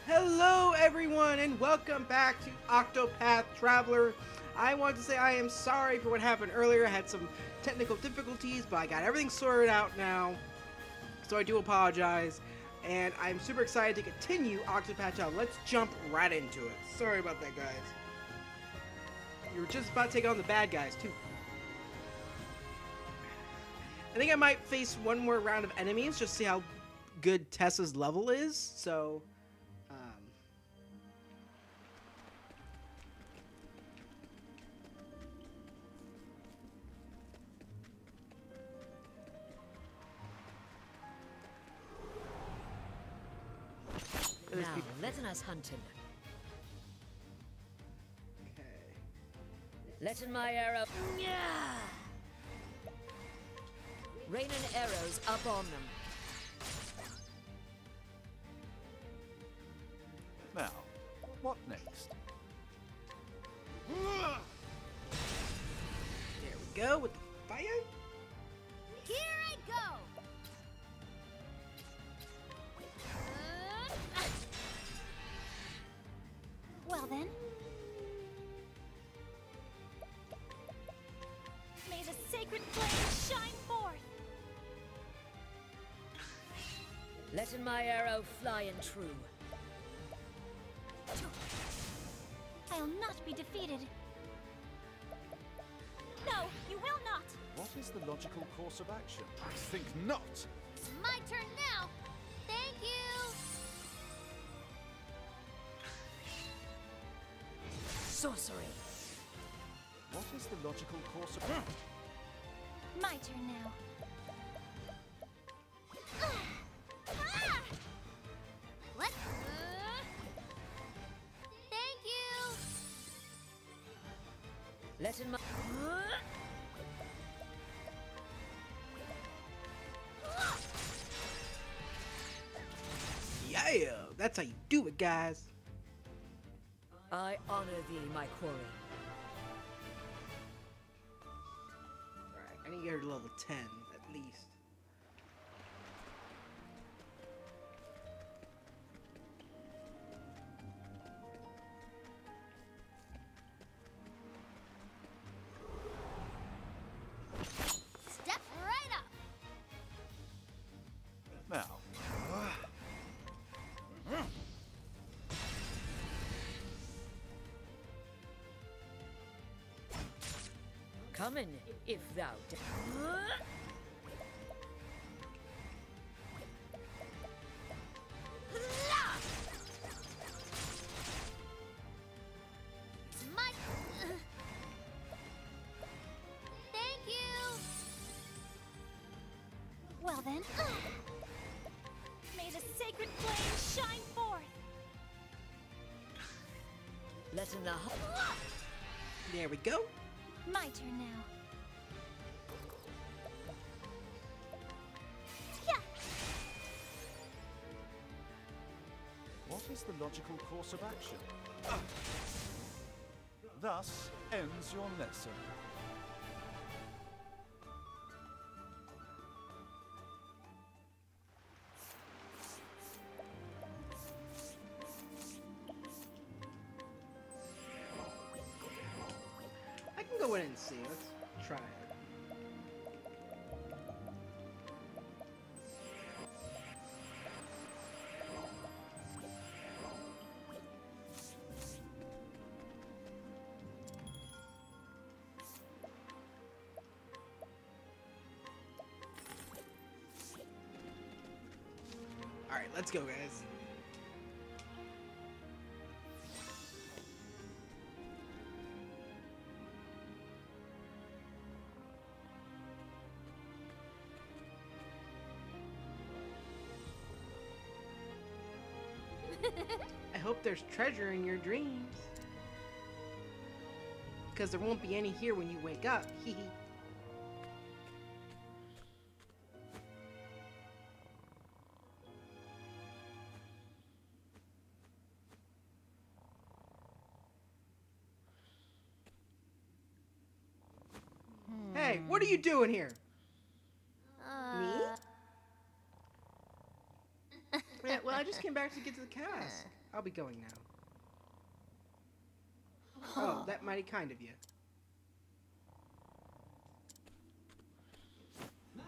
Hello everyone and welcome back to Octopath Traveler. I want to say I am sorry for what happened earlier. I had some technical difficulties, but I got everything sorted out now. So I do apologize. And I'm super excited to continue Octopath Traveler. Let's jump right into it. Sorry about that, guys. You were just about to take on the bad guys, too. I think I might face one more round of enemies, just to see how good Tessa's level is. So... Now, let us hunt him. Okay. Let my arrow... Rain and arrows up on them. Now, what next? There we go with the fire. Here I go! Well then. May the sacred flame shine forth! Let my arrow fly and true. I'll not be defeated. No, you will not! What is the logical course of action? I think not! It's my turn now! Thank you! Sorcery. What is the logical course of action? My turn now. What? Thank you! Let my... Yeah, that's how you do it, guys. I honor thee, my quarry. Alright, I need to get her to level 10, at least. Step right up! Now. Come in, if thou... My... Thank you! Well then. May the sacred flame shine forth! Let in the There we go. My turn now. Yeah. What is the logical course of action? Thus ends your lesson. I can go in and see. Let's try it. All right, let's go, guys. I hope there's treasure in your dreams. Because there won't be any here when you wake up. Hee hee. Hey, what are you doing here? Me? Yeah, well, I just came back to get to the cask. I'll be going now. Oh, that mighty kind of you.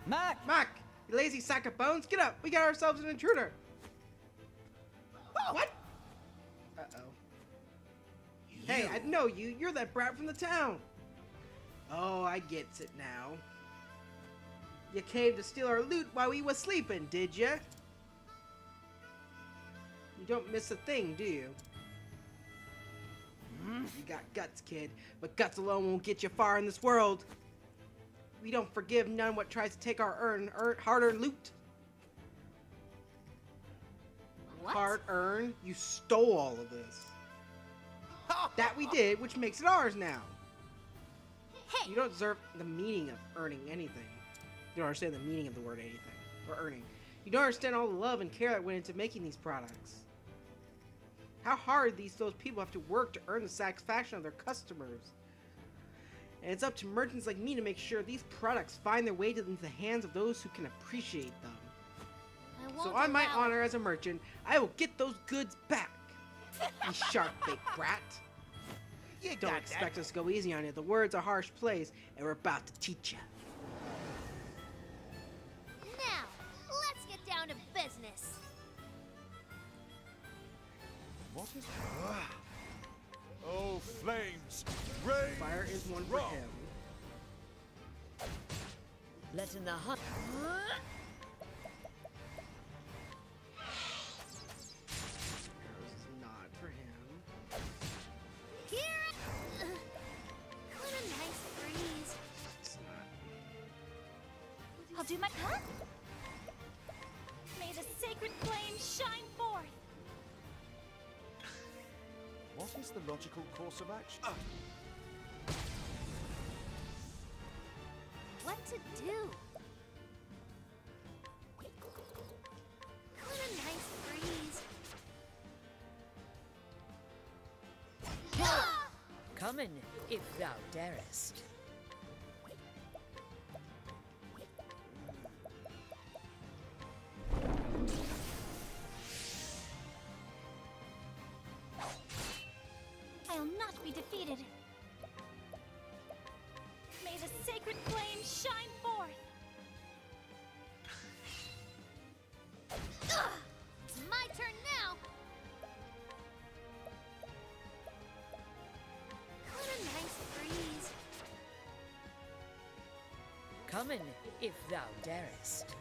Mac! Mac, you lazy sack of bones, get up! We got ourselves an intruder! What? Uh-oh. Hey, I know you. You're that brat from the town. Oh, I gets it now. You came to steal our loot while we was sleeping, did ya? You don't miss a thing, do you? You got guts, kid, but guts alone won't get you far in this world. We don't forgive none what tries to take our hard-earned loot. What? Hard-earned? You stole all of this. That we did, which makes it ours now. Hey. You don't deserve the meaning of earning anything. You don't understand the meaning of the word anything, or earning. You don't understand all the love and care that went into making these products. How hard those people have to work to earn the satisfaction of their customers. And it's up to merchants like me to make sure these products find their way into the hands of those who can appreciate them. I won't So on my allow it. honor as a merchant, I will get those goods back. You sharp-baked brat. You don't expect us to go easy on you. The world's a harsh place, and we're about to teach you. Now, let's get down to business. What is Oh, flames! Rage! Fire is one for strong. him. let in the hunt. Arrows is not for him. Here. What a nice breeze. It's not. I'll do my. Huh? May the sacred flame shine forth. What is the logical course of action? What to do? What a nice breeze. Come in, if thou darest. I'll not be defeated. May the sacred flame shine forth. It's my turn now. What a nice breeze. Come in, if thou darest.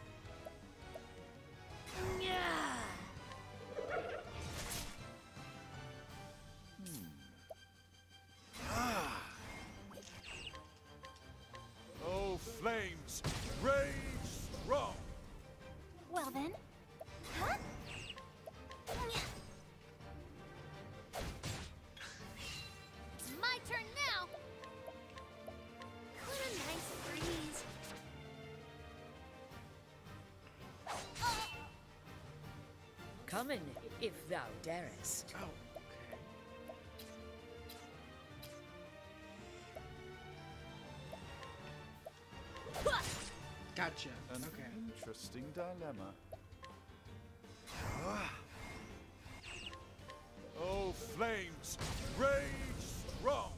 Oh, flames! Rage strong! Well then. Huh? Come in, if thou darest. Oh, okay. Gotcha. An Okay. interesting dilemma. Oh, flames, rage strong!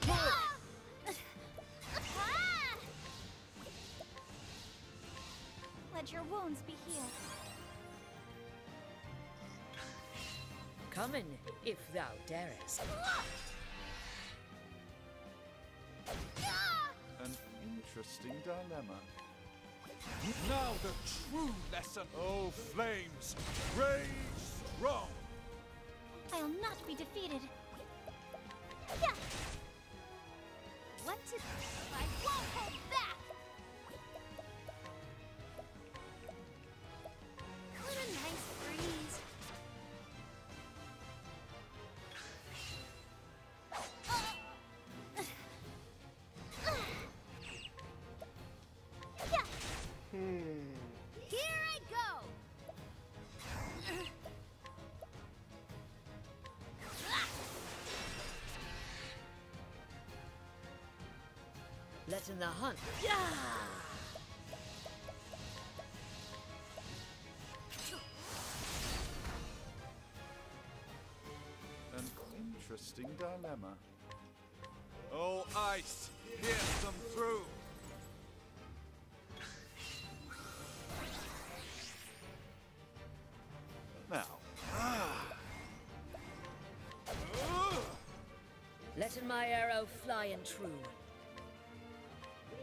Ah! Let your wounds be healed. Come in, if thou darest. An interesting dilemma. Now the true lesson. Oh, flames, rage strong! I'll not be defeated. Yeah. What to do? I won't hold back. What a nice breeze. Yeah. Here I go. Let in the hunt. Yeah! An interesting dilemma. Oh, ice, pierce them through! Now. Let in my arrow fly and true.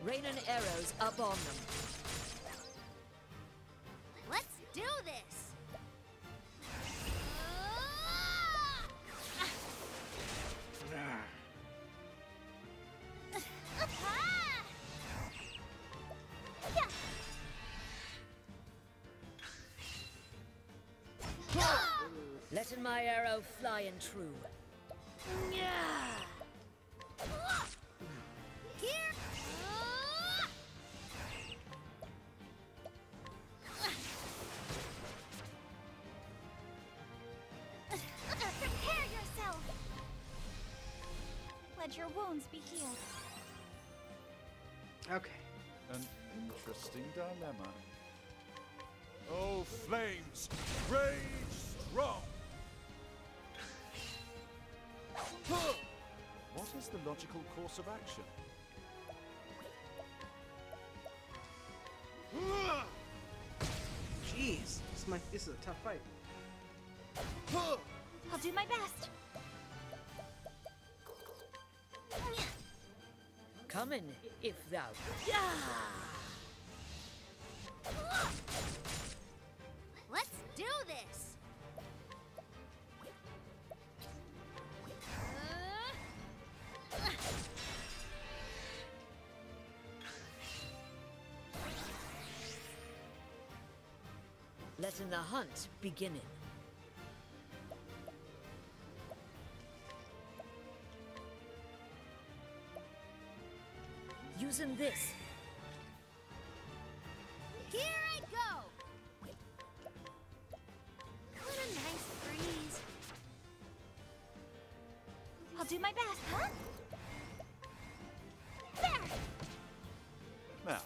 Rain and arrows up on them. Let's do this. Let in my arrow fly and true. Yeah! Here. Prepare yourself. Let your wounds be healed. Okay. An interesting dilemma. Oh, flames, rage strong! What is the logical course of action? Jeez, this is a tough fight. I'll do my best. Come in, if thou. Yeah! Let's do this. Let in the hunt beginning. Using this. Here I go. What a nice breeze. I'll do my best, huh? There. Now.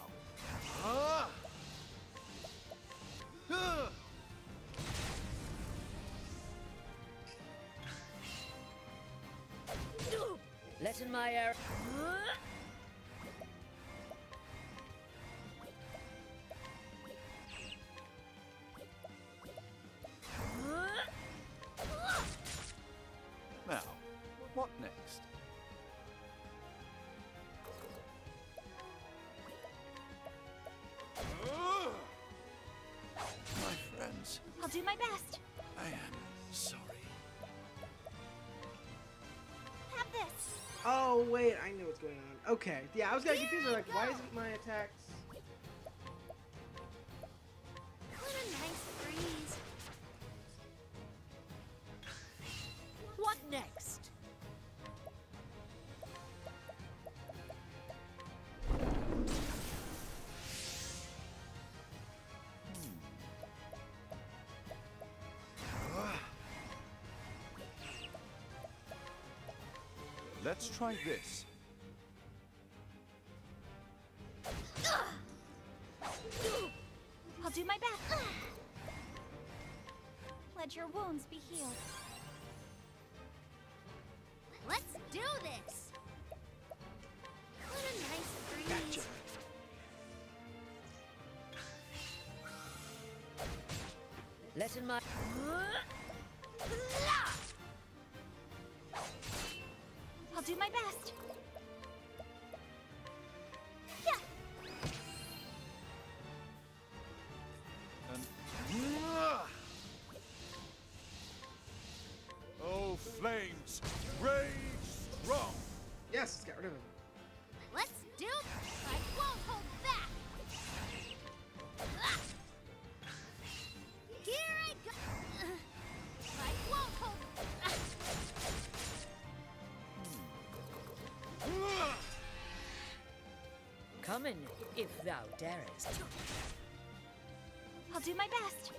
Let in my arrow. Now, what next? My friends, I'll do my best. I am sorry. Have this. Oh wait, I know what's going on. Okay, yeah, I was getting confused. I was like, why isn't my attacks? What a nice breeze. What next? Let's try this. I'll do my best. Let your wounds be healed. Let's do this. What a nice breeze. Gotcha. Let in my... I'll do my best. Yeah. And... Oh, flames! Rage strong! Yes, let's get rid of him. Let's do this. I won't hold back. Here I go. I won't hold back. Come in, if thou darest. I'll do my best.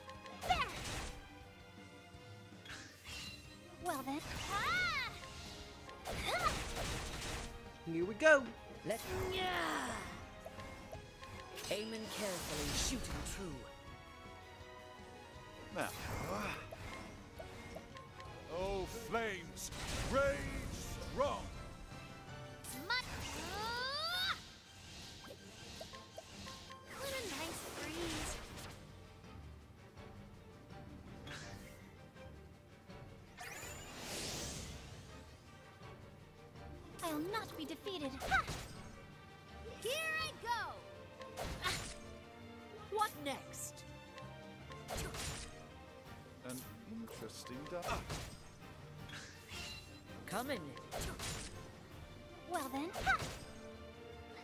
There. Well then. Here we go. Let... Aim in carefully, shooting true. Now. Oh, flames! Rage strong! What a nice breeze. I'll not be defeated. Ha! Here I go. What next? An interesting Come in. Well then. Ha!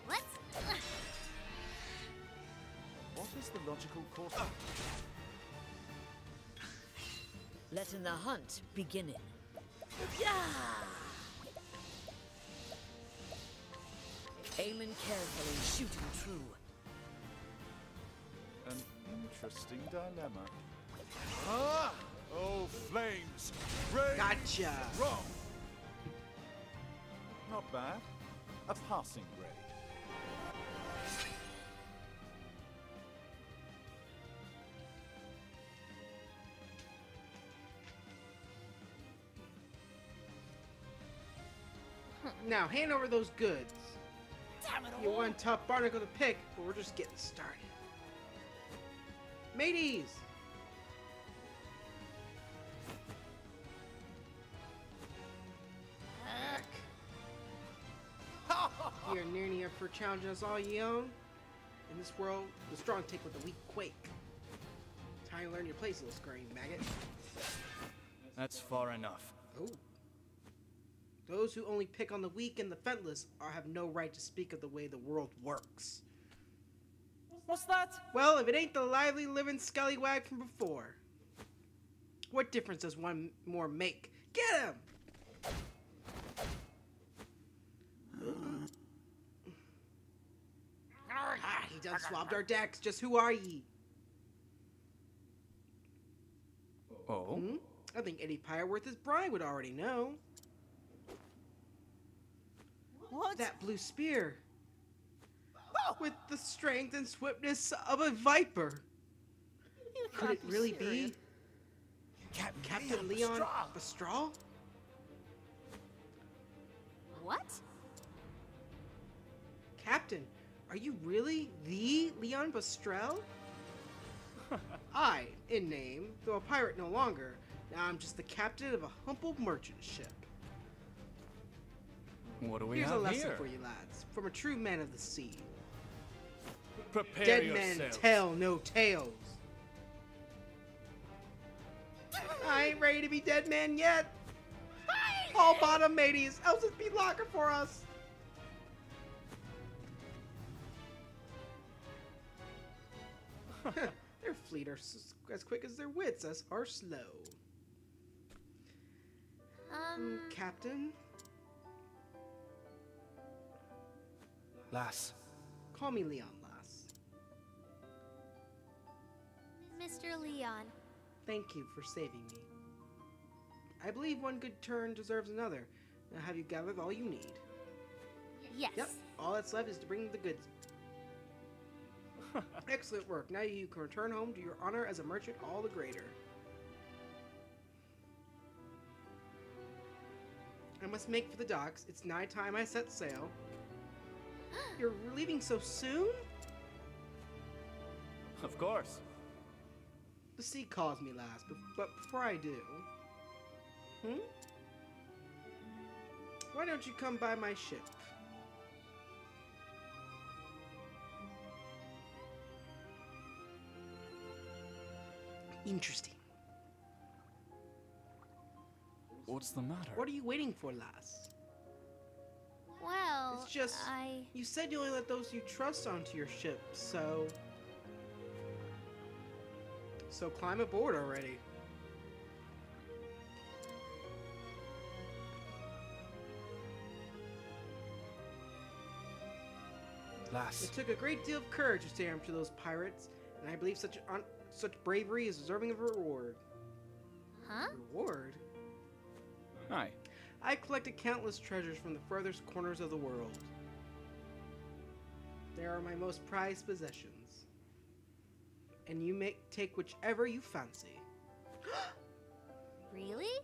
Let's. What is the logical course? Let in the hunt beginning. Yeah! Aim in carefully, shooting true. An interesting dilemma. Ah! Oh, flames! Rage Gotcha. strong! Not bad. A passing grade. Now, hand over those goods. Damn it You all. one tough barnacle to pick, but we're just getting started. Mateys! Heck. You're nearly up for challenging us all ye own. In this world, the strong take what the weak quake. Time to learn your place, little scurrying maggot. That's far enough. Oh. Those who only pick on the weak and the defenseless have no right to speak of the way the world works. What's that? Well, if it ain't the lively living scallywag from before. What difference does one more make? Get him! Ah, he done swabbed our decks. Just who are ye? Oh? Hmm? I think any pyre worth his brine would already know. What? That blue spear. With the strength and swiftness of a viper. Could it really be Captain Leon Bastral? What? Captain, are you really the Leon Bastral? I, in name, though a pirate no longer, now I'm just the captain of a humble merchant ship. What do we Here's a have lesson here? for you lads, from a true man of the sea. Prepare Dead yourselves. men tell no tales. I ain't ready to be dead man yet. All bottom mateys, else it's be locker for us. Their fleet are as quick as their wits are slow. Captain, Lass, call me Leon, lass. Mr. Leon. Thank you for saving me. I believe one good turn deserves another. Now have you gathered all you need? Yes. Yep. All that's left is to bring the goods. Excellent work. Now you can return home to your honor as a merchant all the greater. I must make for the docks. It's nigh time I set sail. You're leaving so soon? Of course. The sea calls me last, but before I do... Why don't you come by my ship? Interesting. What's the matter? What are you waiting for, lass? Well, It's just... You said you only let those you trust onto your ship, so... So climb aboard already. Lass. It took a great deal of courage to stand up to those pirates, and I believe such bravery is deserving of a reward. Huh? Reward? Aye. I've collected countless treasures from the furthest corners of the world. They are my most prized possessions. And you may take whichever you fancy. Really?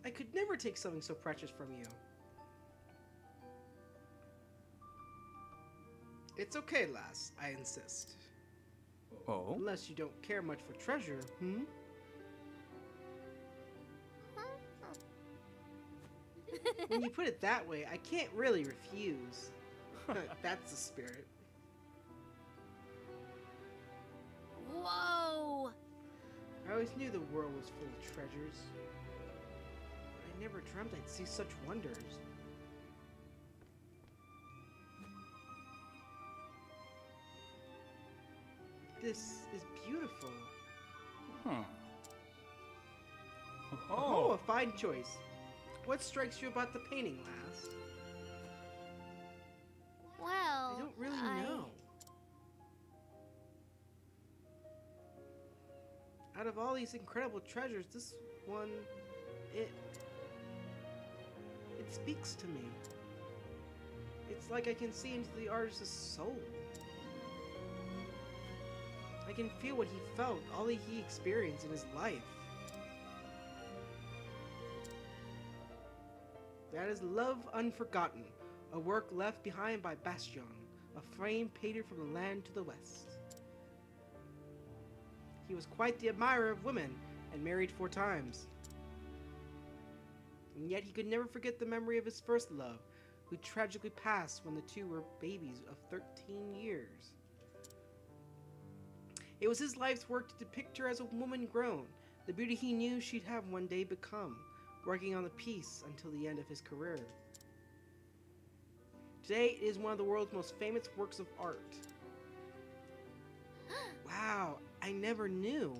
I could never take something so precious from you. It's okay, lass, I insist. Oh? Unless you don't care much for treasure, When you put it that way, I can't really refuse. That's the spirit. Whoa! I always knew the world was full of treasures. But I never dreamt I'd see such wonders. This is beautiful. Huh. Oh, a fine choice. What strikes you about the painting, lass? Well, I don't really know. Out of all these incredible treasures, this one, it speaks to me. It's like I can see into the artist's soul. I can feel what he felt, all that he experienced in his life. That is Love Unforgotten, a work left behind by Bastion, a frame painted from the land to the west. He was quite the admirer of women and married 4 times. And yet he could never forget the memory of his first love, who tragically passed when the two were babies of 13 years. It was his life's work to depict her as a woman grown, the beauty he knew she'd have one day become, working on the piece until the end of his career. Today, it is one of the world's most famous works of art. Wow, I never knew.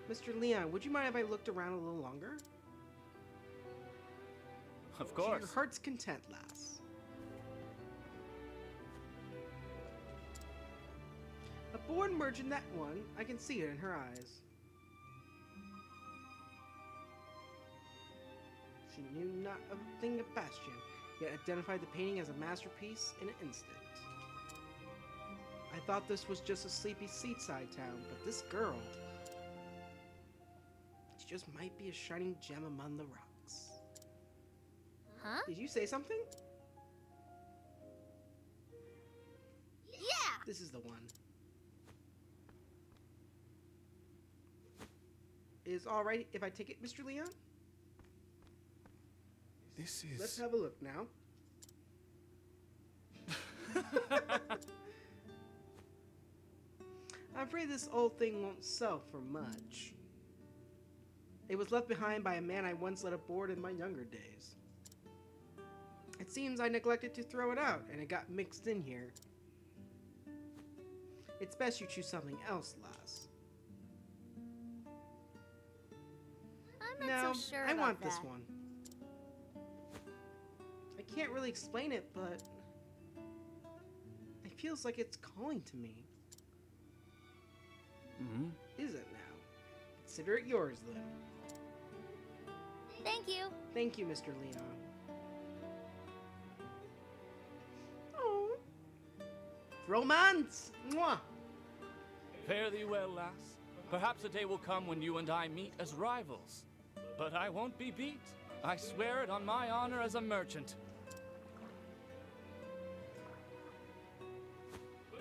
Mr. Leon, would you mind if I looked around a little longer? Of To course. your heart's content, lass. A born merchant, that one. I can see it in her eyes. She knew not a thing of Bastion, yet identified the painting as a masterpiece in an instant. I thought this was just a sleepy seaside town, but this girl... she just might be a shining gem among the rocks. Huh? Did you say something? Yeah! This is the one. Is alright if I take it, Mr. Leon? This Let's is... have a look now. I'm afraid this old thing won't sell for much. It was left behind by a man I once let aboard in my younger days. It seems I neglected to throw it out, and it got mixed in here. It's best you choose something else, lass. I'm not No, so sure I about want that. this one. I can't really explain it, but it feels like it's calling to me. Mm-hmm. Is it now? Consider it yours, then. Thank you. Thank you, Mr. Leon. Oh. Romance! Mwah! Fare thee well, lass. Perhaps a day will come when you and I meet as rivals. But I won't be beat. I swear it on my honor as a merchant.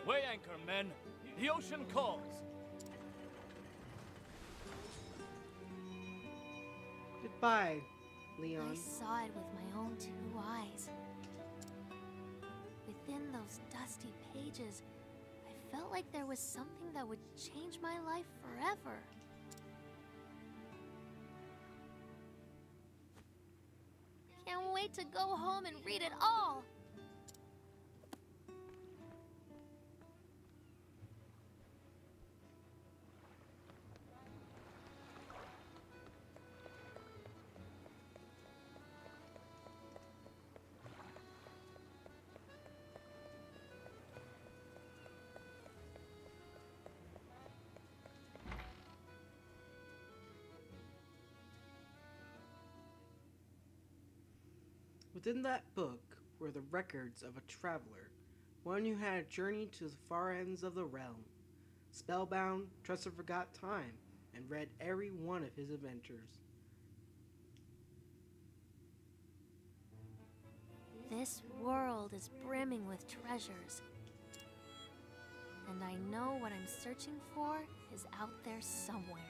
Weigh anchor, men. The ocean calls. Goodbye, I Leon. saw it with my own 2 eyes. Within those dusty pages, I felt like there was something that would change my life forever. Can't wait to go home and read it all! Within that book were the records of a traveler, one who had journeyed to the far ends of the realm. Spellbound, Tressa forgot time and read every one of his adventures. This world is brimming with treasures. And I know what I'm searching for is out there somewhere.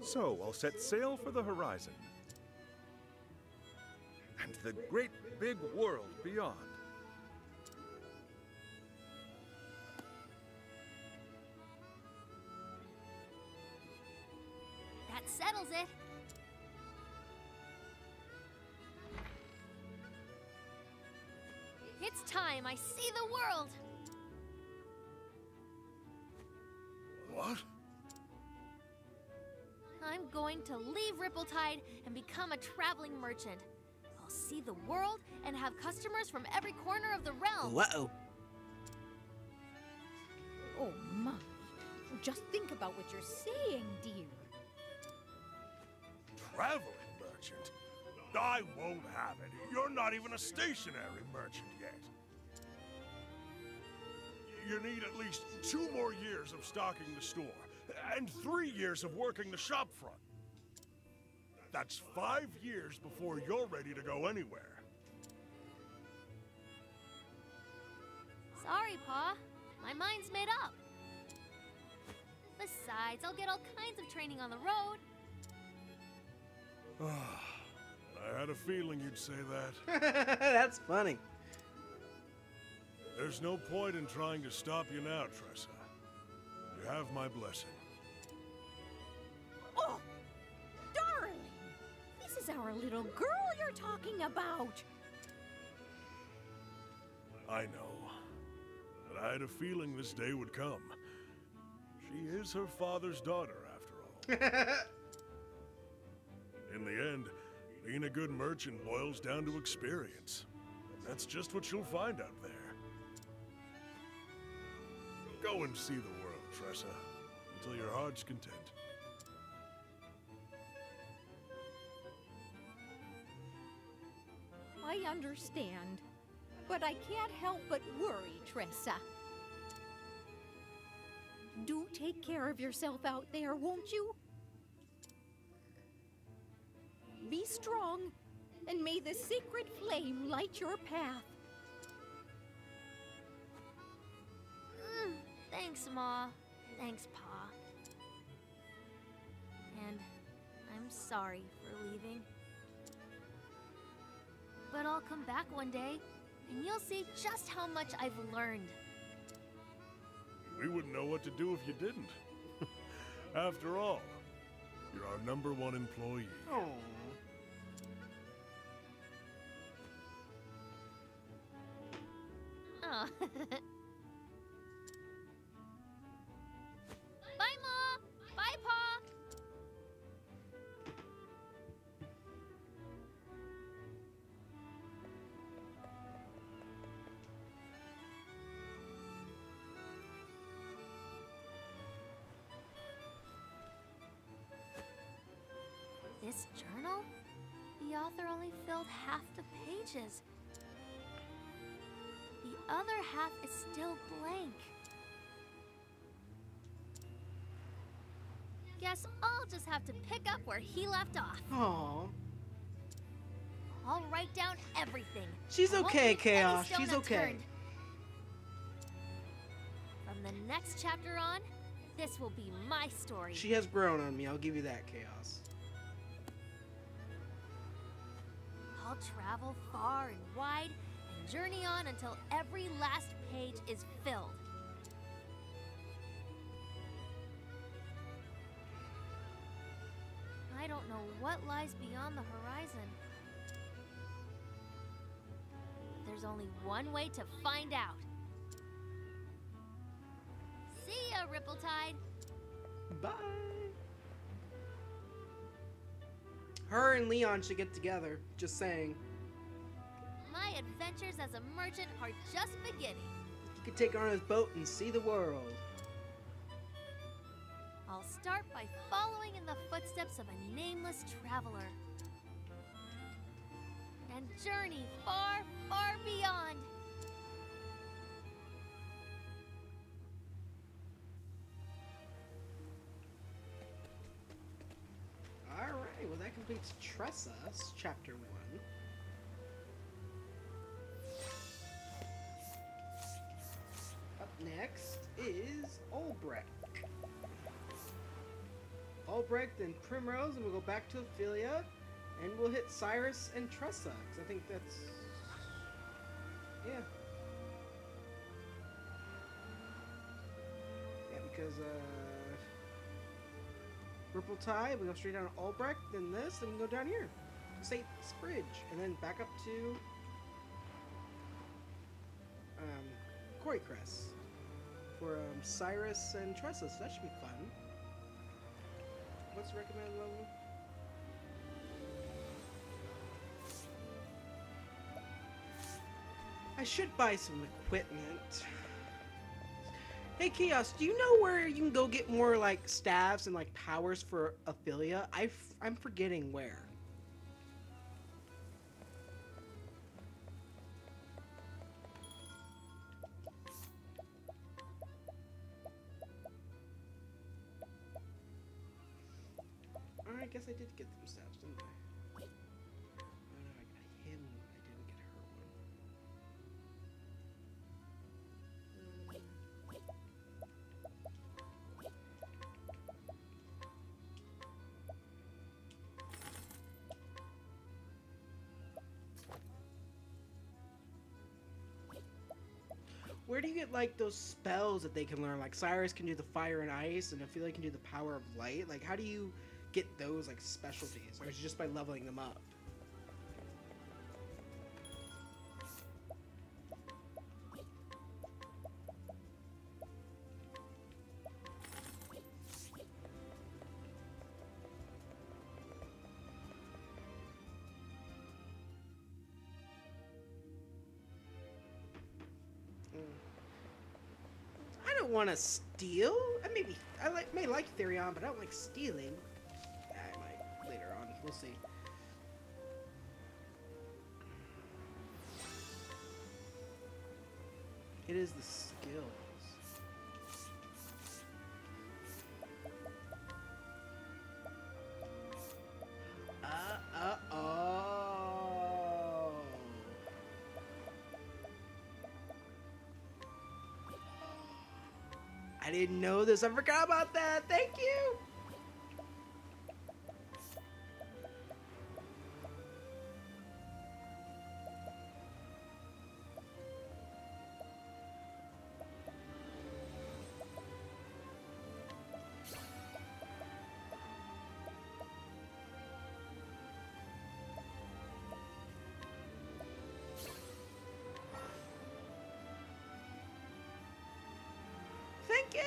So I'll set sail for the horizon. And the great big world beyond. That settles it. It's time I see the world. What? I'm going to leave Rippletide and become a traveling merchant. I'll see the world and have customers from every corner of the realm. Uh-oh. Oh my. Just think about what you're saying, dear. Traveling merchant? I won't have it. You're not even a stationary merchant yet. You need at least 2 more years of stocking the store, and 3 years of working the shop front. That's 5 years before you're ready to go anywhere. Sorry, Pa. My mind's made up. Besides, I'll get all kinds of training on the road. I had a feeling you'd say that. That's funny. There's no point in trying to stop you now, Tressa. You have my blessing. Oh, darling! This is our little girl you're talking about. I know. But I had a feeling this day would come. She is her father's daughter, after all. In the end, being a good merchant boils down to experience. That's just what you'll find out there. Go and see the world, Tressa, until your heart's content. I understand, but I can't help but worry, Tressa. Do take care of yourself out there, won't you? Be strong, and may the sacred flame light your path. Thanks, Ma. Thanks, Pa. And I'm sorry for leaving. But I'll come back one day, and you'll see just how much I've learned. We wouldn't know what to do if you didn't. After all, you're our #1 employee. Oh. Oh. Bye, Ma! Bye, Pa! this journal? The author only filled half the pages. The other half is still blank. Guess I'll just have to pick up where he left off. Aww. I'll write down everything. She's I won't okay, leave any Chaos. stone She's okay. unturned. From the next chapter on, this will be my story. She has grown on me. I'll give you that, Chaos. I'll travel far and wide and journey on until every last page is filled. I don't know what lies beyond the horizon. There's only one way to find out. See ya, Ripple-Tide. Bye. Her and Leon should get together. Just saying. My adventures as a merchant are just beginning. You could take her on his boat and see the world. I'll start by following in the footsteps of a nameless traveler. And journey far, far beyond. Alright, well that completes Tressa's Chapter 1. Up next is Ulbrecht. Ulbrecht and Primrose, and we'll go back to Ophelia, and we'll hit Cyrus and Tressa, because I think that's... yeah. Yeah, because, Ripple-Tide, we go straight down to Ulbrecht, then this, then we go down here to St. Bridge, and then back up to, Corycrest for, Cyrus and Tressa, so that should be fun. What's the recommended level? I should buy some equipment. Hey Chaos, do you know where you can go get more like staves and like powers for Ophelia? I'm forgetting where. I guess I did get them staves, didn't I? Oh no, I got him. I didn't get her one. Where do you get like those spells that they can learn? Like Cyrus can do the fire and ice, and Ophelia can do the power of light. Like how do you get those like specialties, or is it just by leveling them up? I don't want to steal. I may like Therion, but I don't like stealing. I might later on. We'll see. It is the skills. Oh. I didn't know this. I forgot about that. Thank you. Thank you!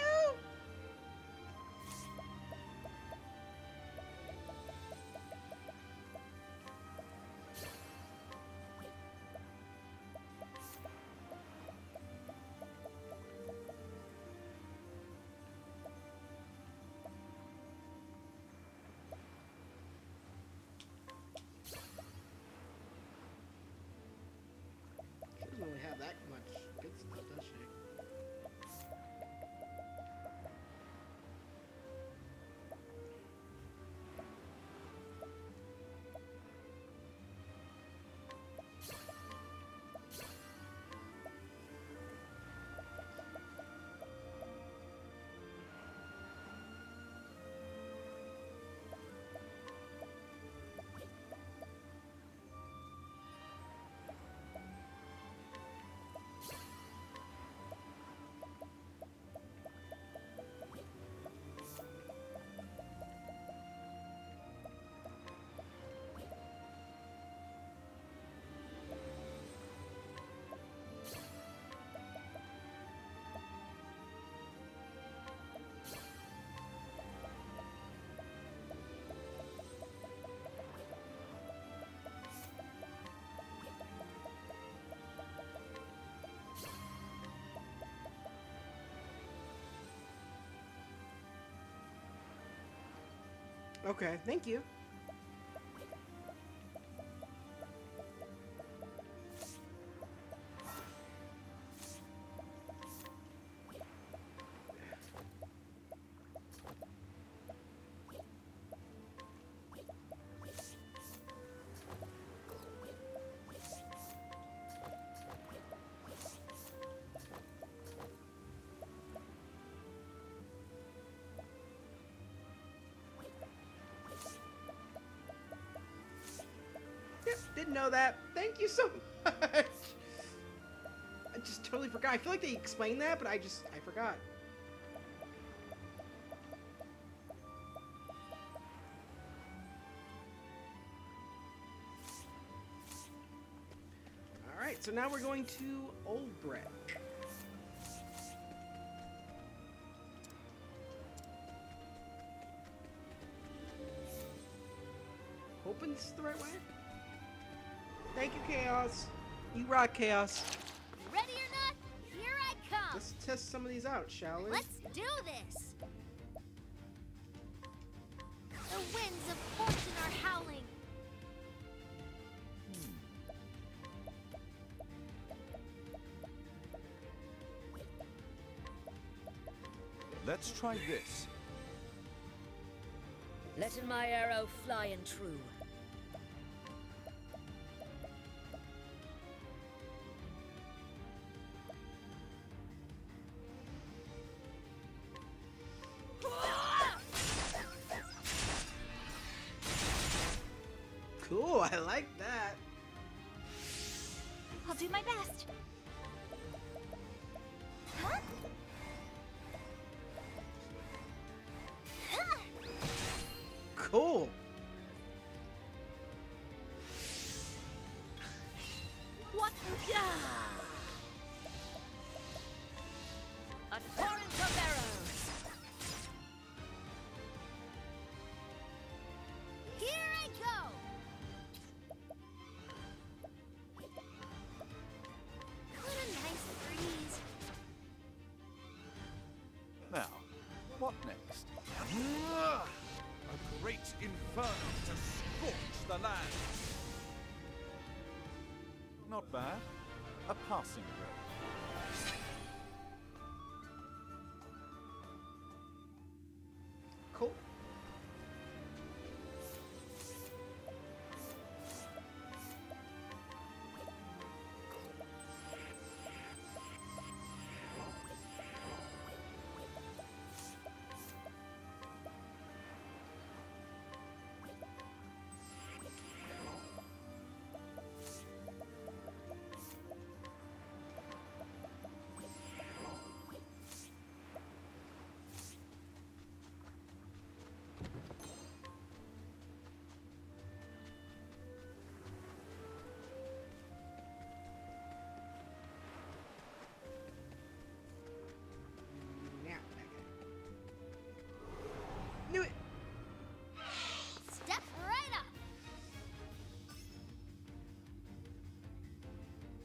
Okay, thank you. Yep, didn't know that. Thank you so much. I just totally forgot. I feel like they explained that, but I forgot. Alright, so now we're going to Old Bread. Hoping this is the right way. Thank you, Chaos. You rock, Chaos. Ready or not, here I come. Let's test some of these out, shall we? Let's do this. The winds of fortune are howling. Let's try this. Letting my arrow fly and true. Cool, I like that. I'll do my best. Huh? Cool. What? A torrent of arrows. Here I go. What a nice breeze. Now, what next? A great inferno to scorch the land. Not bad. A passing grade. Cool. Now, knew it. Step right up.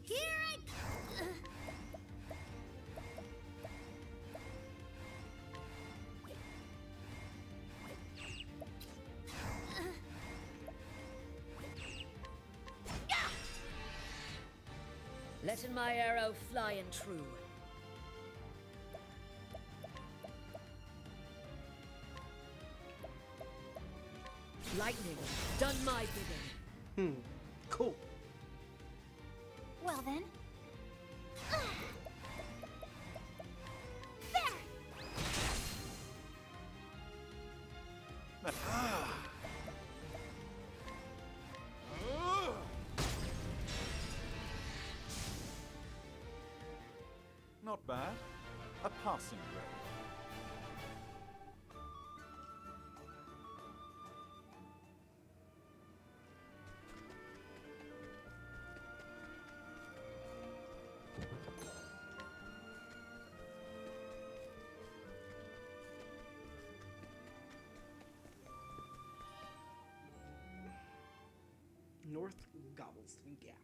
Here I go. Letting my arrow fly and true. Lightning, done my bidding. Cool. Well then. There. Not bad. A passing grade. North Gobbleston Gap.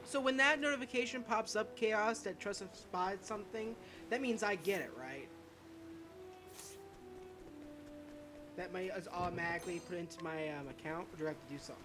So when that notification pops up, Chaos, that Trust has spied something, that means I get it, right? That might automatically put into my account, or do I have to do something?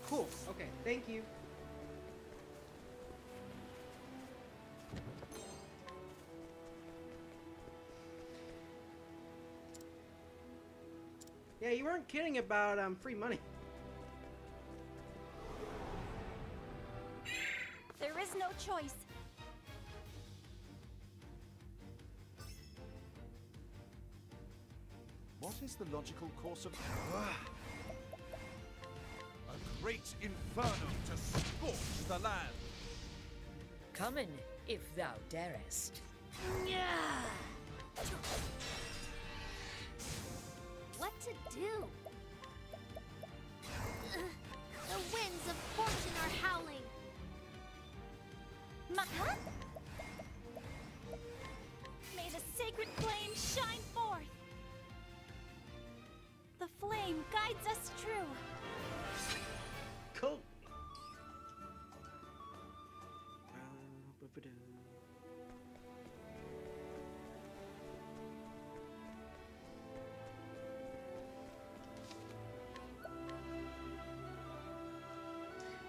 Cool. Okay. Thank you. Yeah, you weren't kidding about free money. There is no choice. What is the logical course of... A great inferno to scorch the land. Come in, if thou darest. What to do? The winds of fortune are howling. Huh? May the sacred flame shine forth. The flame guides us true. Cool.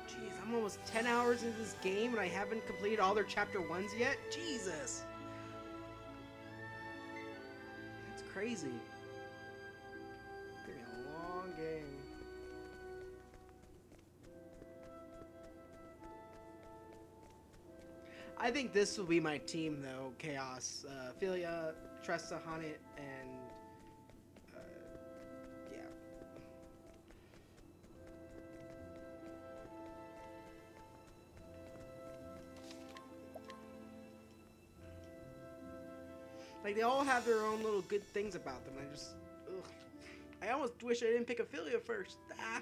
Jeez, I'm almost 10 hours into this game and I haven't completed all their chapter 1s yet? Jesus! That's crazy. It's gonna be a long game. I think this will be my team, though. Chaos, Philia, Tressa, Haunted, and yeah. Like they all have their own little good things about them. I just, ugh. I almost wish I didn't pick Ophelia first. Ah.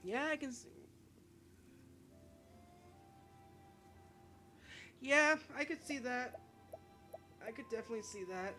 Yeah, I can see. Yeah, I could see that. I could definitely see that.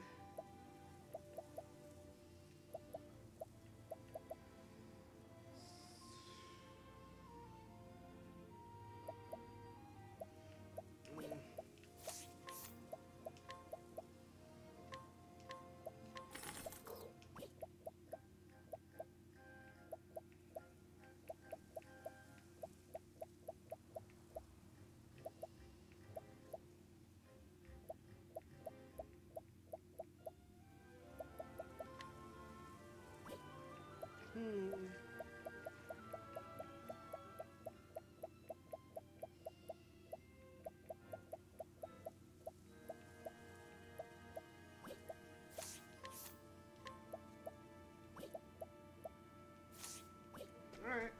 Alright.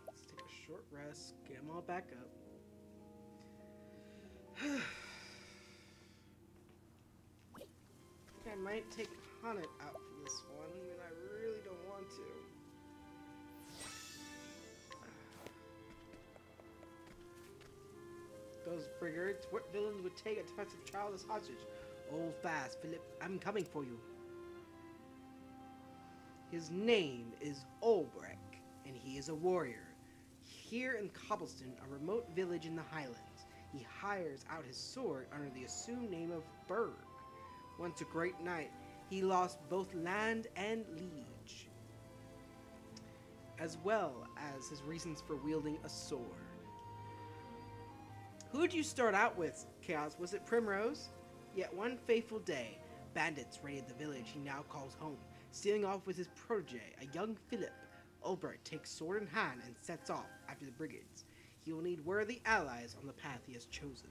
Let's take a short rest, get them all back up. I might take Haunted out for this one, and I really don't want to. Those brigards, what villains would take a defensive child as hostage? Hold fast, Philip, I'm coming for you. His name is Olbrek, and he is a warrior. Here in Cobblestone, a remote village in the Highlands, he hires out his sword under the assumed name of Berg. Once a great knight, he lost both land and liege, as well as his reasons for wielding a sword. Who did you start out with, Chaos? Was it Primrose? Yet one fateful day, bandits raided the village he now calls home, stealing off with his protege, a young Philip. Ulbert takes sword in hand and sets off after the brigands. He will need worthy allies on the path he has chosen.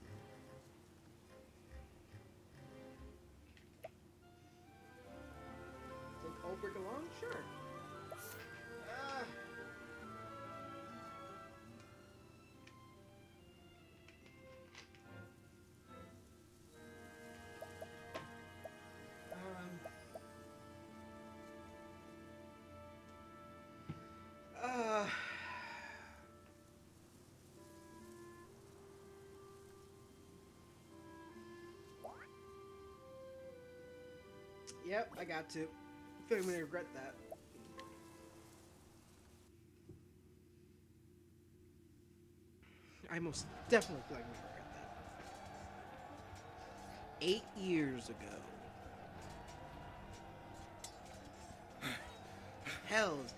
Take Ulbert along? Sure. Yep, I got to. I feel like I'm gonna regret that. I most definitely feel like I'm gonna regret that. 8 years ago. Hells.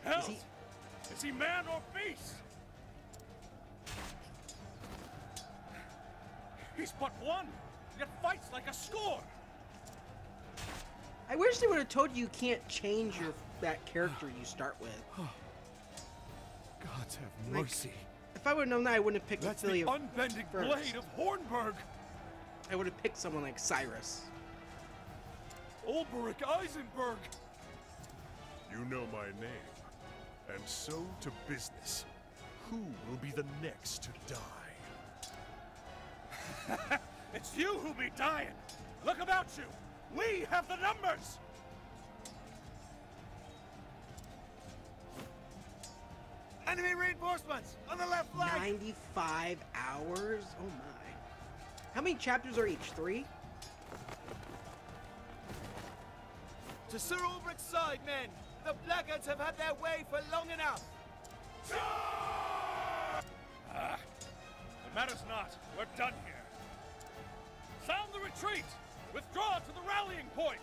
Is he man or beast? He's but one, yet fights like a score. I wish they would have told you can't change that character you start with. Gods have Like, mercy. If I would have known that, I wouldn't have picked That's Philly the unbending first. blade of Hornburg. I would have picked someone like Cyrus. Ulberich Eisenberg. You know my name. And so to business. Who will be the next to die? It's you who be dying. Look about you. We have the numbers. Enemy reinforcements on the left flank. 95 hours? Oh my. How many chapters are each? 3? To Sir Ulbricht's side, men! The blackguards have had their way for long enough! It matters not. We're done here. Sound the retreat! Withdraw to the rallying point!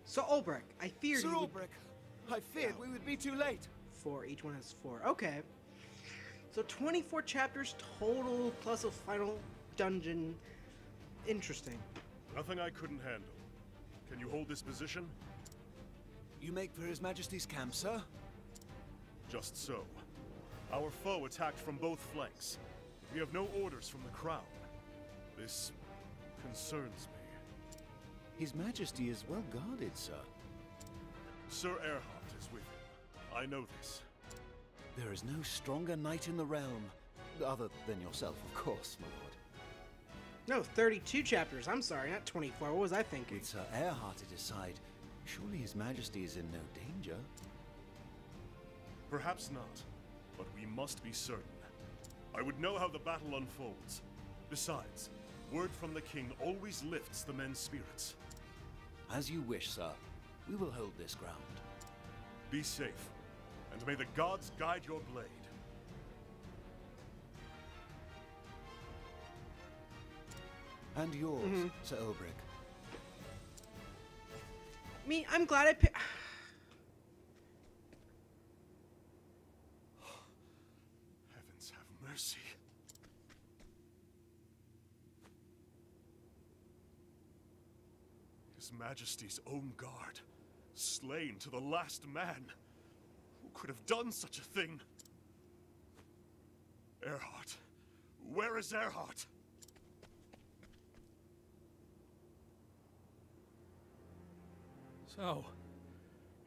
So Ulbrich, I feared Sir you would... Ulbricht, I feared we would be too late. 4. Each one has 4. Okay. So 24 chapters total plus a final dungeon. Interesting. Nothing I couldn't handle. Can you hold this position? You make for His Majesty's camp, sir? Just so. Our foe attacked from both flanks. We have no orders from the crown. This concerns me. His Majesty is well guarded, sir. Sir Erhard is with him. I know this. There is no stronger knight in the realm. Other than yourself, of course, my lord. No, 32 chapters. I'm sorry, not 24. What was I thinking? With Sir Erhard at his side, surely His Majesty is in no danger. Perhaps not, but we must be certain. I would know how the battle unfolds. Besides, word from the king always lifts the men's spirits. As you wish, sir. We will hold this ground. Be safe, and may the gods guide your blade. And yours, Sir Ulbricht. I'm glad I picked... Heavens have mercy. His Majesty's own guard, slain to the last man. Who could have done such a thing? Erhard. Where is Erhard? So,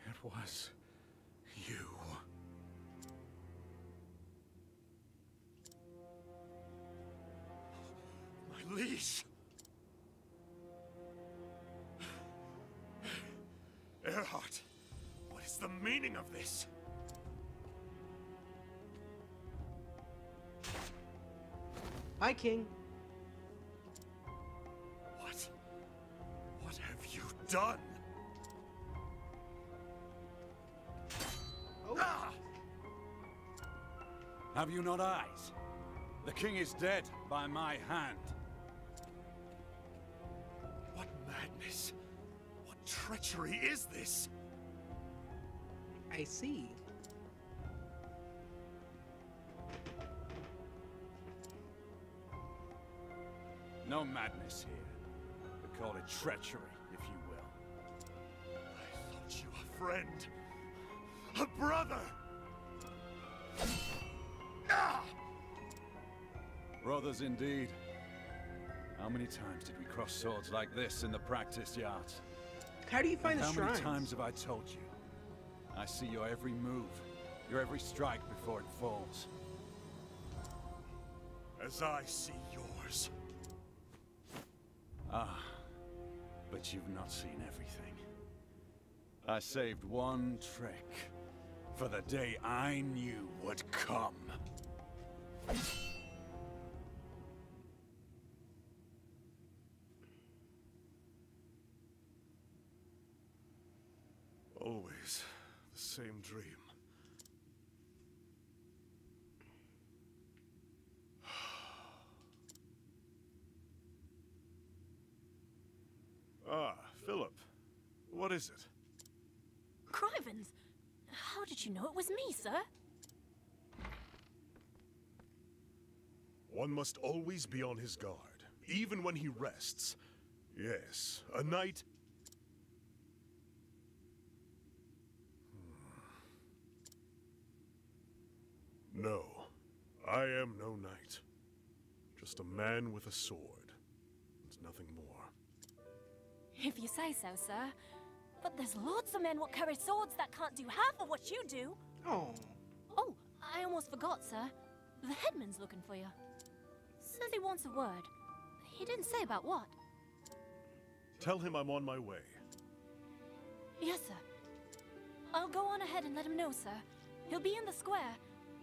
it was you. My liege. Erhard, what is the meaning of this? Hi, King. What have you done? Oh. Ah! Have you not eyes? The king is dead by my hand. What madness? What treachery is this? I see. No madness here. We call it treachery, if you will. I thought you a friend. A brother! Ah! Brothers indeed. How many times did we cross swords like this in the practice yards? How do you find the How shrines? many times have I told you? I see your every move, your every strike before it falls. As I see yours. Ah, but you've not seen everything. I saved one trick for the day I knew would come. Always the same dream. Ah, Philip. What is it? Crivens, how did you know it was me, sir? One must always be on his guard, even when he rests. Yes, a knight... No, I am no knight. Just a man with a sword, and nothing more. If you say so, sir. But there's lots of men what carry swords that can't do half of what you do. Oh. Oh, I almost forgot, sir. The headman's looking for you. Says he wants a word. He didn't say about what. Tell him I'm on my way. Yes, sir. I'll go on ahead and let him know, sir. He'll be in the square.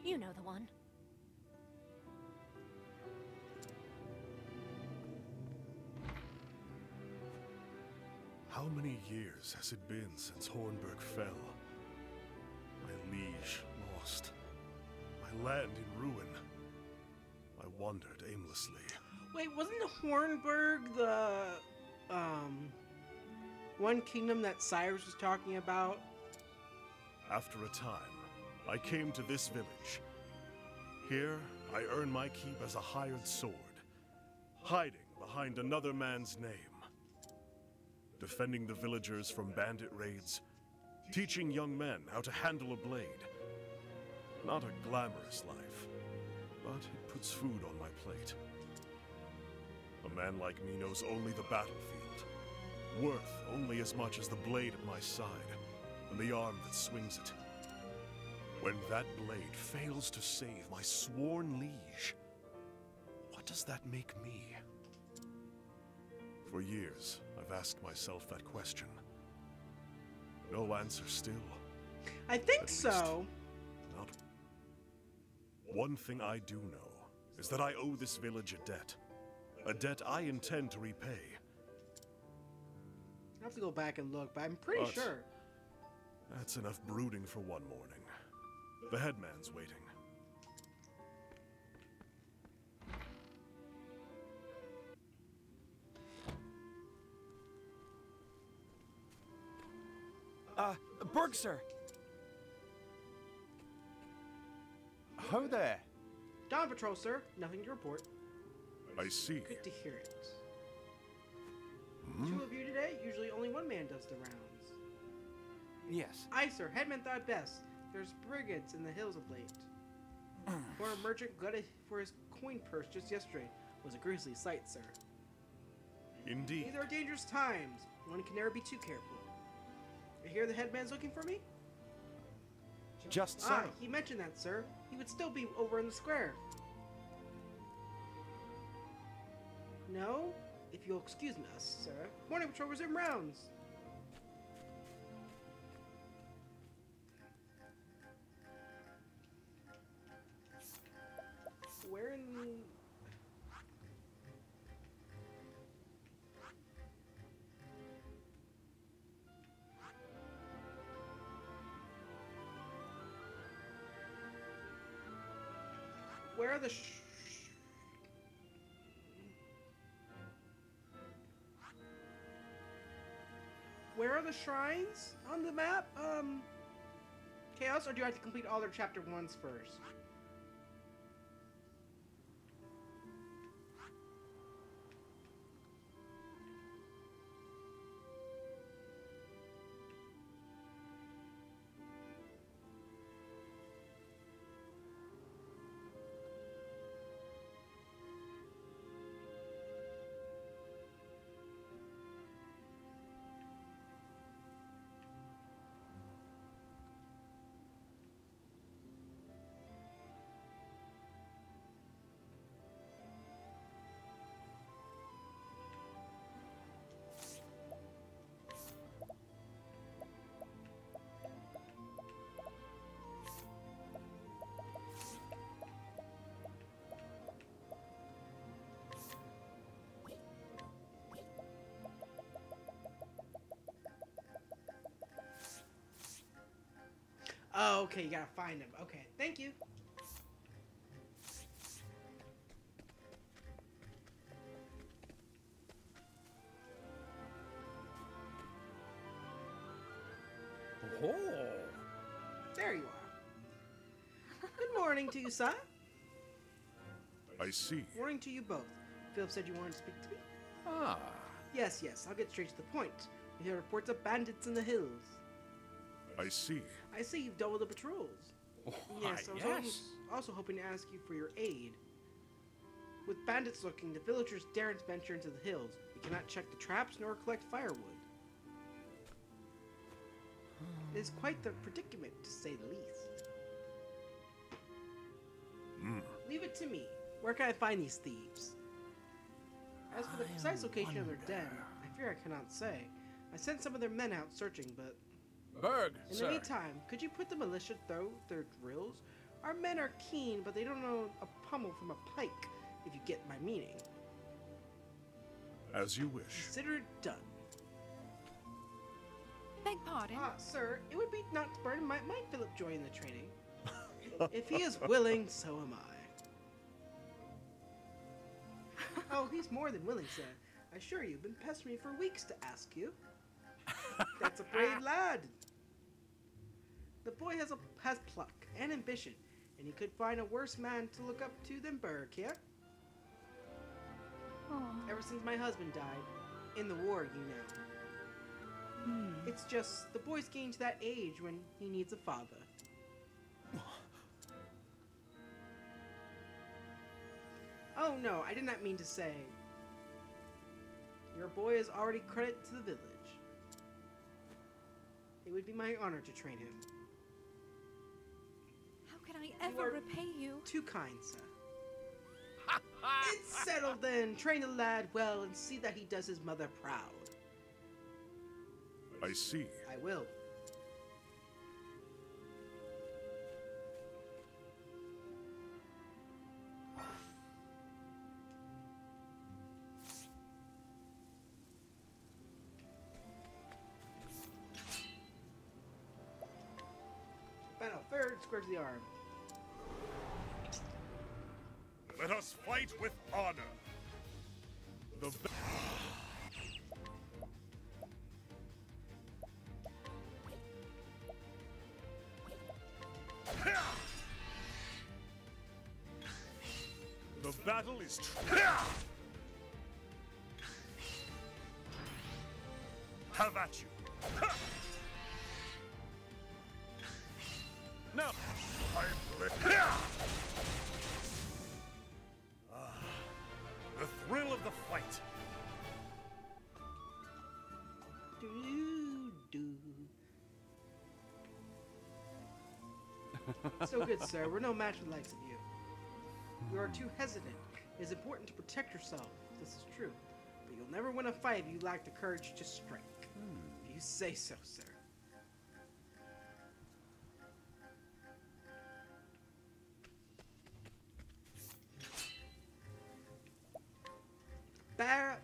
You know the one. How many years has it been since Hornburg fell? My liege lost. My land in ruin. I wandered aimlessly. Wait, wasn't Hornburg the one kingdom that Cyrus was talking about? After a time, I came to this village. Here, I earn my keep as a hired sword, hiding behind another man's name. Defending the villagers from bandit raids, teaching young men how to handle a blade. Not a glamorous life, but it puts food on my plate. A man like me knows only the battlefield, worth only as much as the blade at my side and the arm that swings it. When that blade fails to save my sworn liege, what does that make me? For years, I've asked myself that question. No answer still. I think At so. least, not. One thing I do know is that I owe this village a debt. A debt I intend to repay. I have to go back and look, but I'm pretty But- sure. That's enough brooding for one morning. The headman's waiting. Berg, sir. Ho there. Dawn Patrol, sir. Nothing to report. I see. Good to hear it. Two of you today? Usually only one man does the rounds. Yes. Aye, sir. Headman thought best. There's brigands in the hills of late. Former merchant gutted for his coin purse just yesterday. Was a grisly sight, sir. Indeed. These are dangerous times. One can never be too careful. I hear the headman's looking for me? Just so. Ah, he mentioned that, sir. He would still be over in the square. No? If you'll excuse us, sir. Morning patrol resume rounds. Where in... Where are the Where are the shrines on the map? Chaos, or do I have to complete all their chapter 1s first? Oh, okay, you gotta find him. Okay, thank you. Oh. There you are. Good morning to you, sir. I see. Morning to you both. Philip said you wanted to speak to me? Ah. Yes, I'll get straight to the point. We hear reports of bandits in the hills. I see. I see you've doubled the patrols. Yes, I was also hoping to ask you for your aid. With bandits looking, the villagers daren't venture into the hills. We cannot check the traps nor collect firewood. It is quite the predicament, to say the least. Leave it to me. Where can I find these thieves? As for the precise location of their den, I fear I cannot say. I sent some of their men out searching, but... Berg, In sir. the meantime, could you put the militia through their drills? Our men are keen, but they don't know a pummel from a pike, if you get my meaning. As you wish. Consider it done. Beg pardon? Sir, it would be not to burden. Might Philip join the training? If he is willing, so am I. Oh, he's more than willing, sir. I assure you, been pestering me for weeks to ask you. That's a brave lad. The boy has pluck and ambition, and he could find a worse man to look up to than Berg here. Oh. Ever since my husband died, in the war, you know. It's just, the boy's getting to that age when he needs a father. Oh no, I did not mean to say. Your boy is already credit to the village. It would be my honor to train him. How can I ever repay you? Too kind, sir. It's settled then. Train the lad well and see that he does his mother proud. I see. I will. Battle third, squares the arm. Let us fight with honor. The battle is have at you. No, the thrill of the fight. So good, sir. We're no match for the likes of you. You are too hesitant. It is important to protect yourself. This is true. But you'll never win a fight if you lack the courage to strike. If you say so, sir.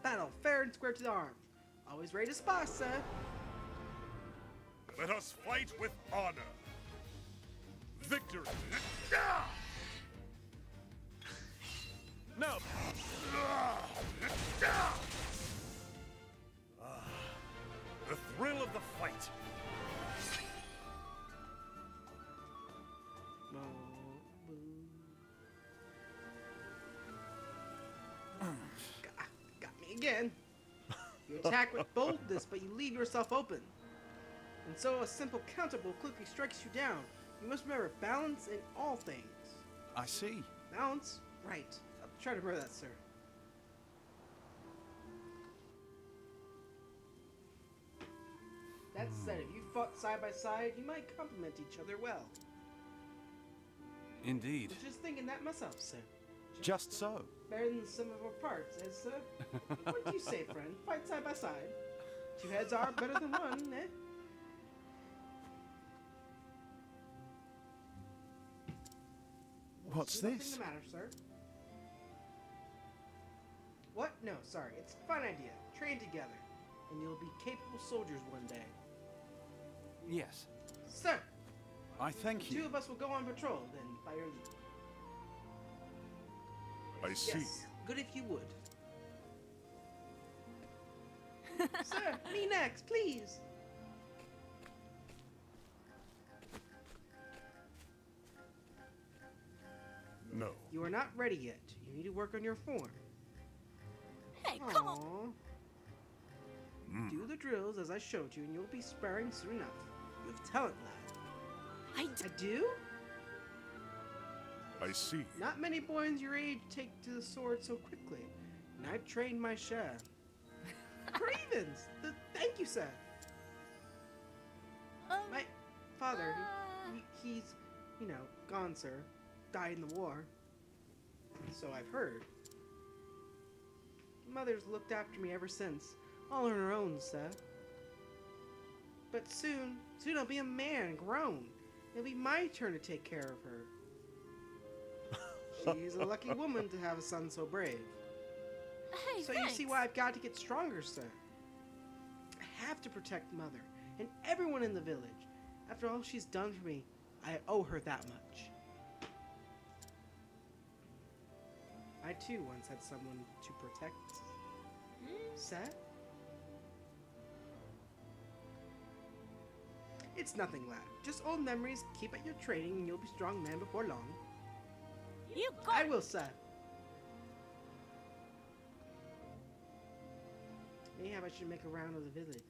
Battle, fair and square to the arm. Always ready to spar, sir. Let us fight with honor. Victory. No. The thrill of the fight. Got me again. You attack with boldness, but you leave yourself open. And so a simple counter blow quickly strikes you down. You must remember balance in all things. I see. Balance? Right. I'll try to remember that, sir. That said, if you fought side by side, you might complement each other well. Indeed. Was just thinking that myself, sir. Just so. Better than the sum of our parts, as what do you say, friend? Fight side by side. Two heads are better than one, eh? What's Nothing this? the matter, sir. What? No, sorry. It's a fine idea. Train together, and you'll be capable soldiers one day. Yes. Sir, I thank Two you. of us will go on patrol, then, by your leave. I see. Yes, good if you would. Sir, me next, please. No. You are not ready yet. You need to work on your form. Hey, come on. Aww. Do the drills as I showed you, and you'll be sparring soon enough. You have talent, lad. I do? I see. Not many boys your age take to the sword so quickly, and I've trained my share. Cravens! Thank you, sir. My father, he's, you know, gone, sir. Died in the war. So I've heard. Mother's looked after me ever since. All on her own, sir. But soon I'll be a man, grown. It'll be my turn to take care of her. She's a lucky woman to have a son so brave. Hey, So thanks. you see why I've got to get stronger, sir. I have to protect Mother and everyone in the village. After all she's done for me, I owe her that much. I too once had someone to protect. Sir? It's nothing, lad. Just old memories. Keep at your training and you'll be a strong man before long. You got I will, sir. Mayhap I should make a round of the village.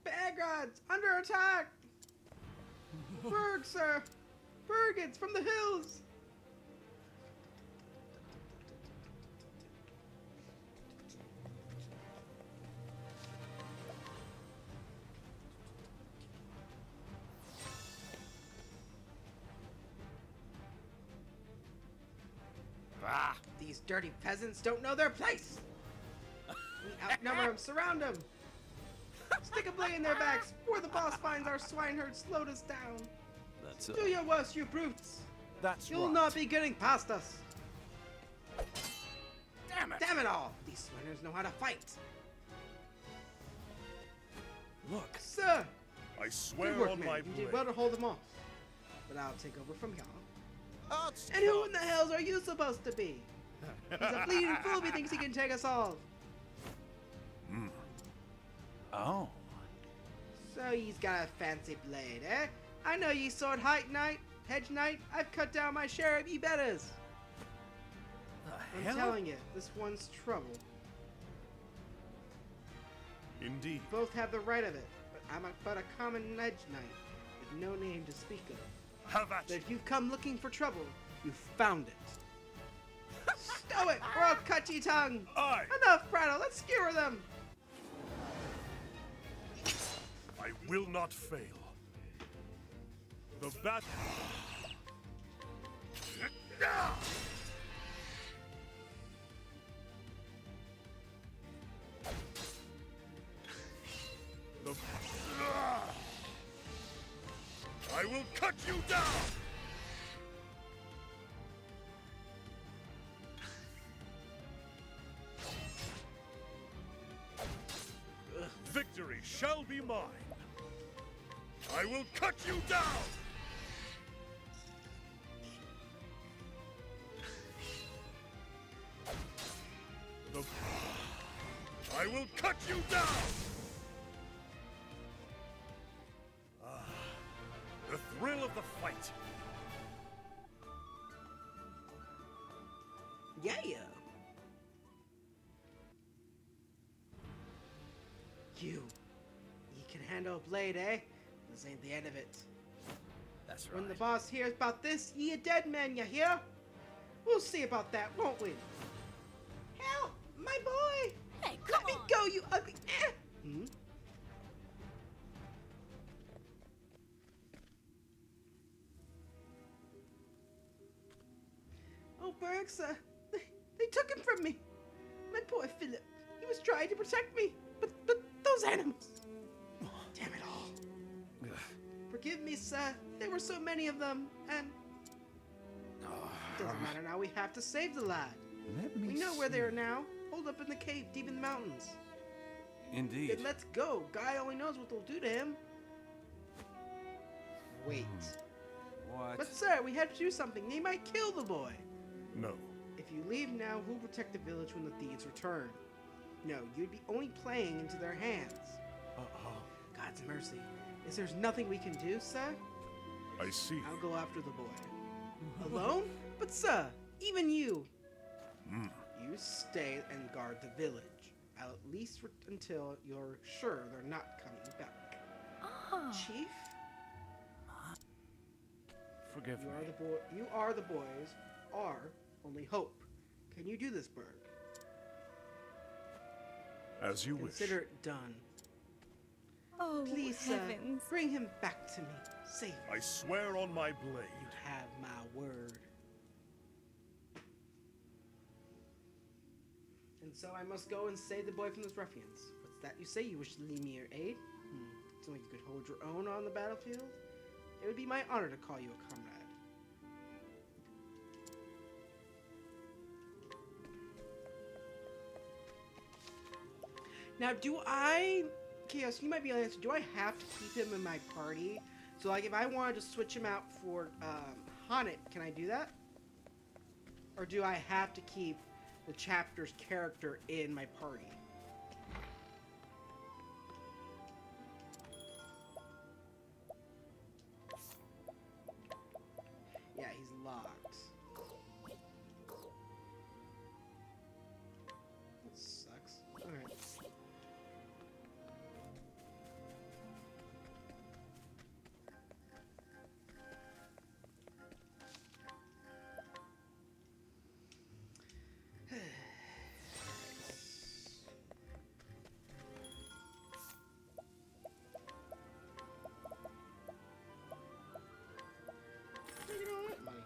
Bagrads! Under attack! Berg, sir! Berg, it's from the hills! Ah, these dirty peasants don't know their place! We outnumber them, surround them! Stick a blade in their backs before the boss finds our swineherd slowed us down. That's Do your worst, you brutes! That's You'll right. not be getting past us! Damn it! Damn it all! These swinehers know how to fight! Look. Sir! I swear Good work, on man. my You blade. did well to hold them off. But I'll take over from y'all. Oh, And who in the hells are you supposed to be? He's a fleeting fool if he thinks he can take us all. Oh. So he's got a fancy blade, eh? I know ye sword height knight, hedge knight. I've cut down my share of ye betters. I'm telling you, this one's trouble. Indeed. Both have the right of it, but I'm but a common edge knight with no name to speak of. Have at But you. if you've come looking for trouble, you found it. Stow it, or I'll cut ye tongue. Aye. Enough prattle, let's skewer them. I will not fail. The bat. The. I will cut you down. Victory shall be mine. I will cut you down. The... I will cut you down. The thrill of the fight. Yeah. You can handle a blade, eh? This ain't the end of it. That's right. When the boss hears about this, ye a dead man, you hear? We'll see about that, won't we? Help! My boy! Hey, come Let me on. go, you ugly... Hmm? Oh, Bergs, they took him from me. My poor Philip. He was trying to protect me, but those animals. Damn it all. Forgive me, sir. There were so many of them, and... Doesn't matter now, we have to save the lad. Let me We know where they are now. Hold up in the cave, deep in the mountains. Indeed. Then let's go. Guy only knows what they'll do to him. Wait. What? But sir, we have to do something. They might kill the boy. No. If you leave now, who'll protect the village when the thieves return? No, you'd be only playing into their hands. Uh-oh. God's mercy. Is there nothing we can do, sir? I see. I'll go after the boy. Alone? But sir, even you. You stay and guard the village. At least until you're sure they're not coming back. Chief? Forgive me. You are the boys. Our only hope. Can you do this, Berg? As you wish. Consider it done. Oh, Please, heavens. bring him back to me. Safe. I swear on my blade. You have my word. And so I must go and save the boy from those ruffians. What's that you say? You wish to lend me your aid? So you could hold your own on the battlefield? It would be my honor to call you a comrade. Now, Chaos, you might be able to answer, do I have to keep him in my party? So, like, if I wanted to switch him out for Haunted, can I do that? Or do I have to keep the chapter's character in my party? Yeah, he's locked. That sucks. Alright. You don't want money.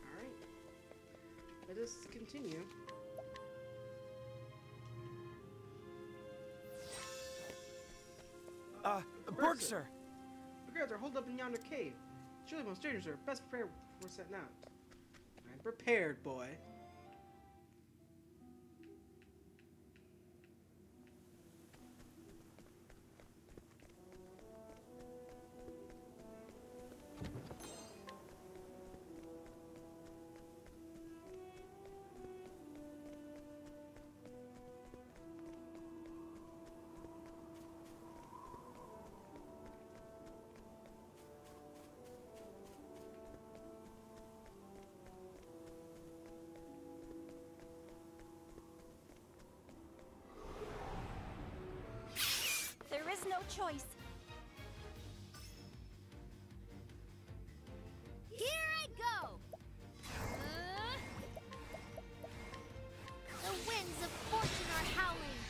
Alright. Let us continue. Berg, sir. The guards are holed up in yonder cave. Surely most strangers are best prepared before setting out. I'm prepared, boy. There is no choice. Here I go! The winds of fortune are howling.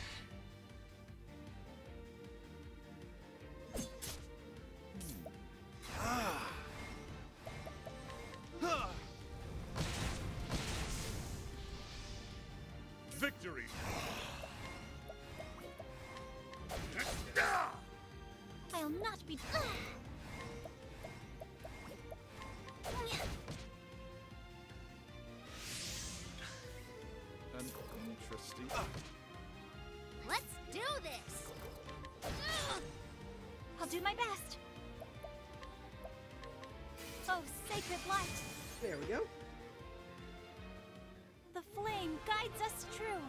Victory! I'll not be. Interesting. Let's do this! I'll do my best. Oh, sacred light! There we go. The flame guides us true.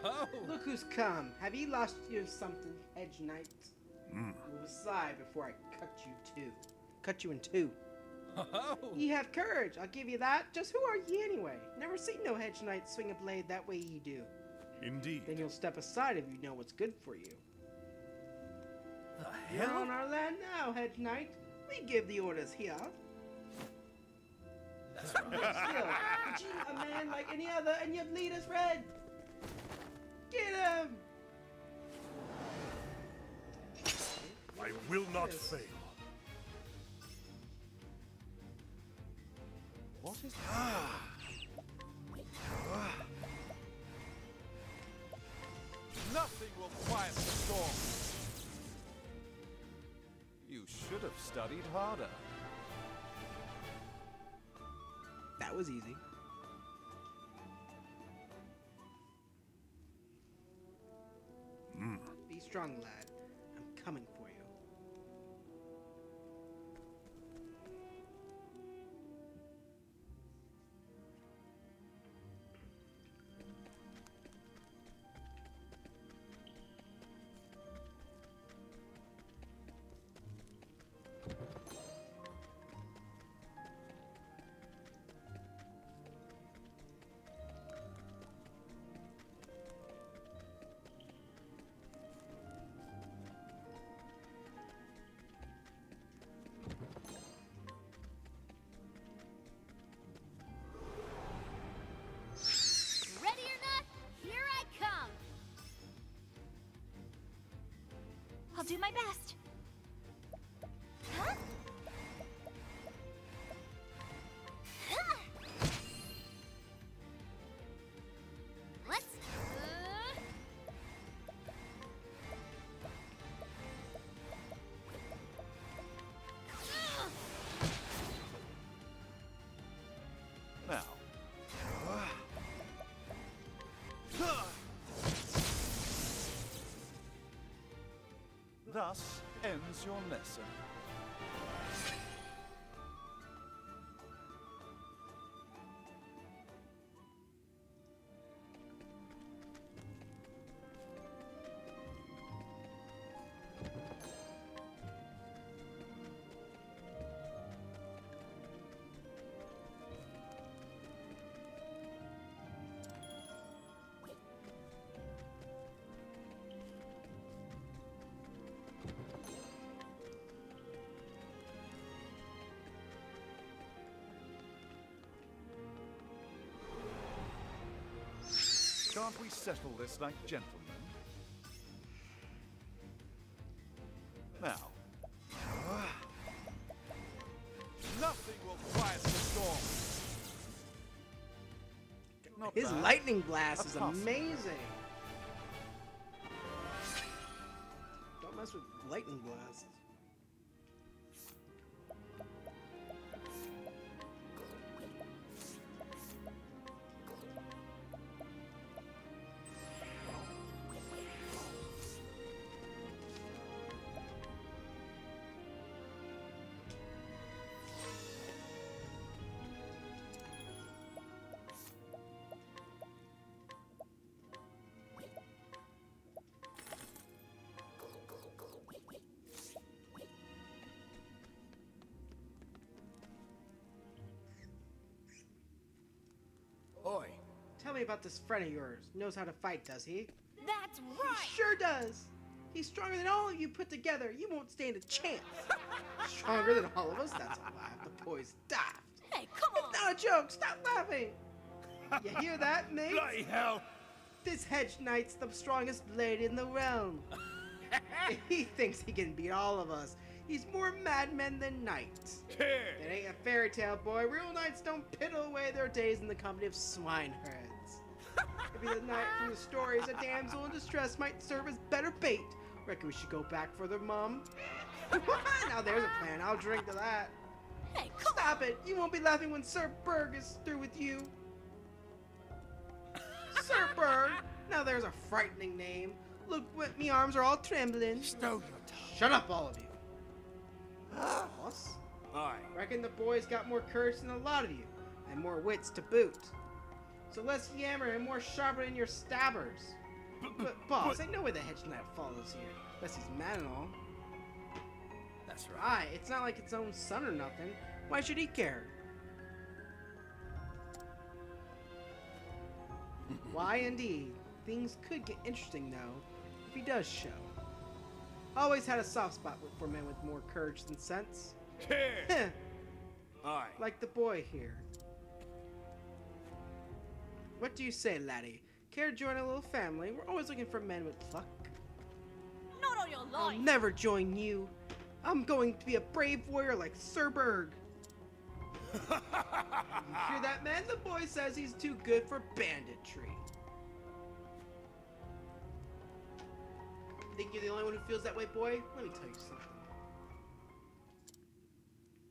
Oh. Look who's come. Have you lost your something, Hedge Knight? Move aside before I cut you in two. Oh. Ye have courage, I'll give you that. Just who are ye anyway? Never seen no Hedge Knight swing a blade that way ye do. Indeed. Then you'll step aside if you know what's good for you. The You're hell? on our land now, Hedge Knight. We give the orders here. That's right. Still, but you a man like any other, and your bleed is red. Get him! I will not Yes. fail. What is Nothing will quiet the storm. You should have studied harder. That was easy. Be strong, lad. I'm coming for you. Ready or not, here I come. I'll do my best. Huh? Huh. Let's. Now. Thus ends your lesson. Can't we settle this like gentlemen? Now. Nothing will quiet the storm. Not His bad. lightning blast A is pass. amazing. Don't mess with lightning blasts. Oi. Tell me about this friend of yours. Knows how to fight, does he? That's He right. sure does. He's stronger than all of you put together. You won't stand a chance. Stronger than all of us? That's a lie. The boy's daft. Hey, come on. Not a joke. Stop laughing. You hear that, mate? Bloody hell! This Hedge Knight's the strongest blade in the realm. He thinks he can beat all of us. He's more madmen than knights. It ain't a fairy tale, boy. Real knights don't piddle away their days in the company of swineherds. Maybe the knight from the stories, a damsel in distress, might serve as better bait. Reckon we should go back for the mum? Now there's a plan. I'll drink to that. Hey, come Stop it! You won't be laughing when Sir Berg is through with you. Sir Berg! Now there's a frightening name. Look, what me arms are all trembling. Stow your tongue. Shut up, all of you. Boss? Aye. Reckon the boy's got more courage than a lot of you, and more wits to boot. So less yammer and more sharper than your stabbers. But boss, ain't no way the Hedge Knight follows here. Unless he's mad and all. That's right. Right, it's not like its own son or nothing. Why should he care? Why indeed? Things could get interesting though, if he does show. Always had a soft spot for men with more courage than sense. Here! Aye. Like the boy here. What do you say, laddie? Care to join a little family? We're always looking for men with pluck. Not on your I'll life! never join you. I'm going to be a brave warrior like Sir Berg. You hear that, man? The boy says he's too good for banditry. Think you're the only one who feels that way, boy? Let me tell you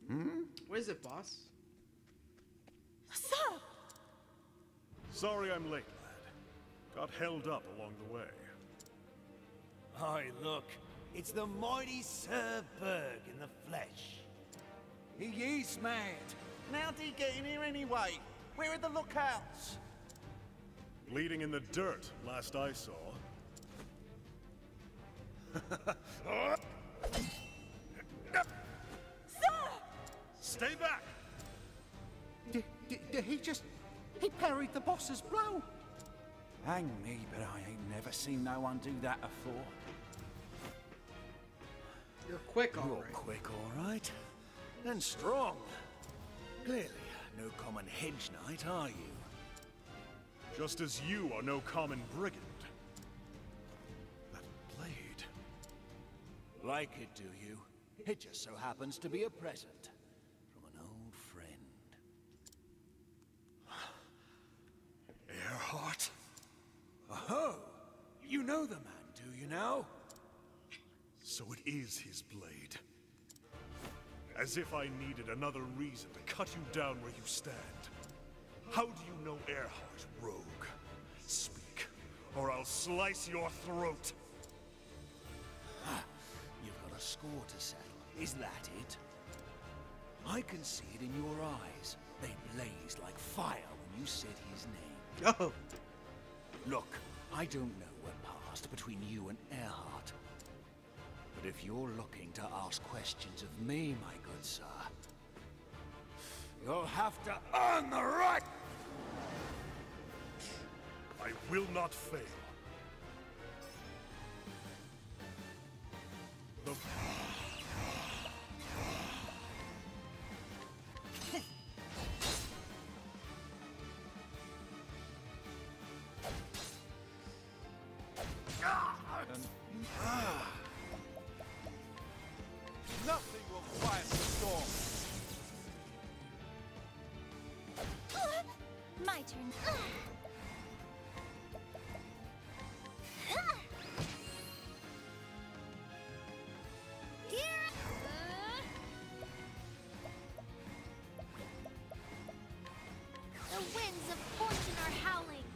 something. What is it, boss? Sir! Sorry I'm late, lad. Got held up along the way. Aye, look. It's the mighty Sir Berg in the flesh. He is mad. How did he get in here anyway? Where are the lookouts? Bleeding in the dirt, last I saw. Stay back! Did he just... He parried the boss's blow. Hang me, but I ain't never seen no one do that before. You're quick, all You're right. quick, all right. And strong. Clearly, no common hedge knight, are you? Just as you are no common brigand. That blade. Like it, do you? It just so happens to be a present from an old friend. Earhart? Oh, you know the man, do you now? So it is his blade. As if I needed another reason to cut you down where you stand. How do you know Earhart, rogue? Speak, or I'll slice your throat. You've got a score to settle. Is that it? I can see it in your eyes. They blazed like fire when you said his name. Oh, Look, I don't know what passed between you and Earhart. But if you're looking to ask questions of me, my good sir, you'll have to earn the right! I will not fail. The... Nothing will quiet the storm. My turn. The winds of fortune are howling.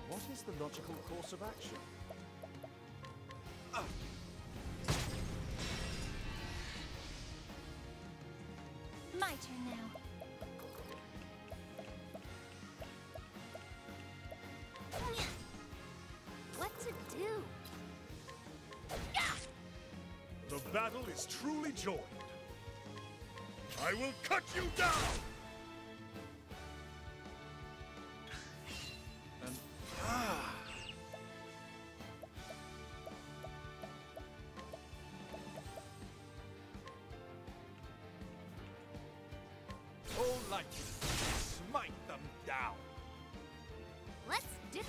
What is the logical course of action? My turn now. What to do? The battle is truly joined. I will cut you down! All lightning, smite them down. Let's do.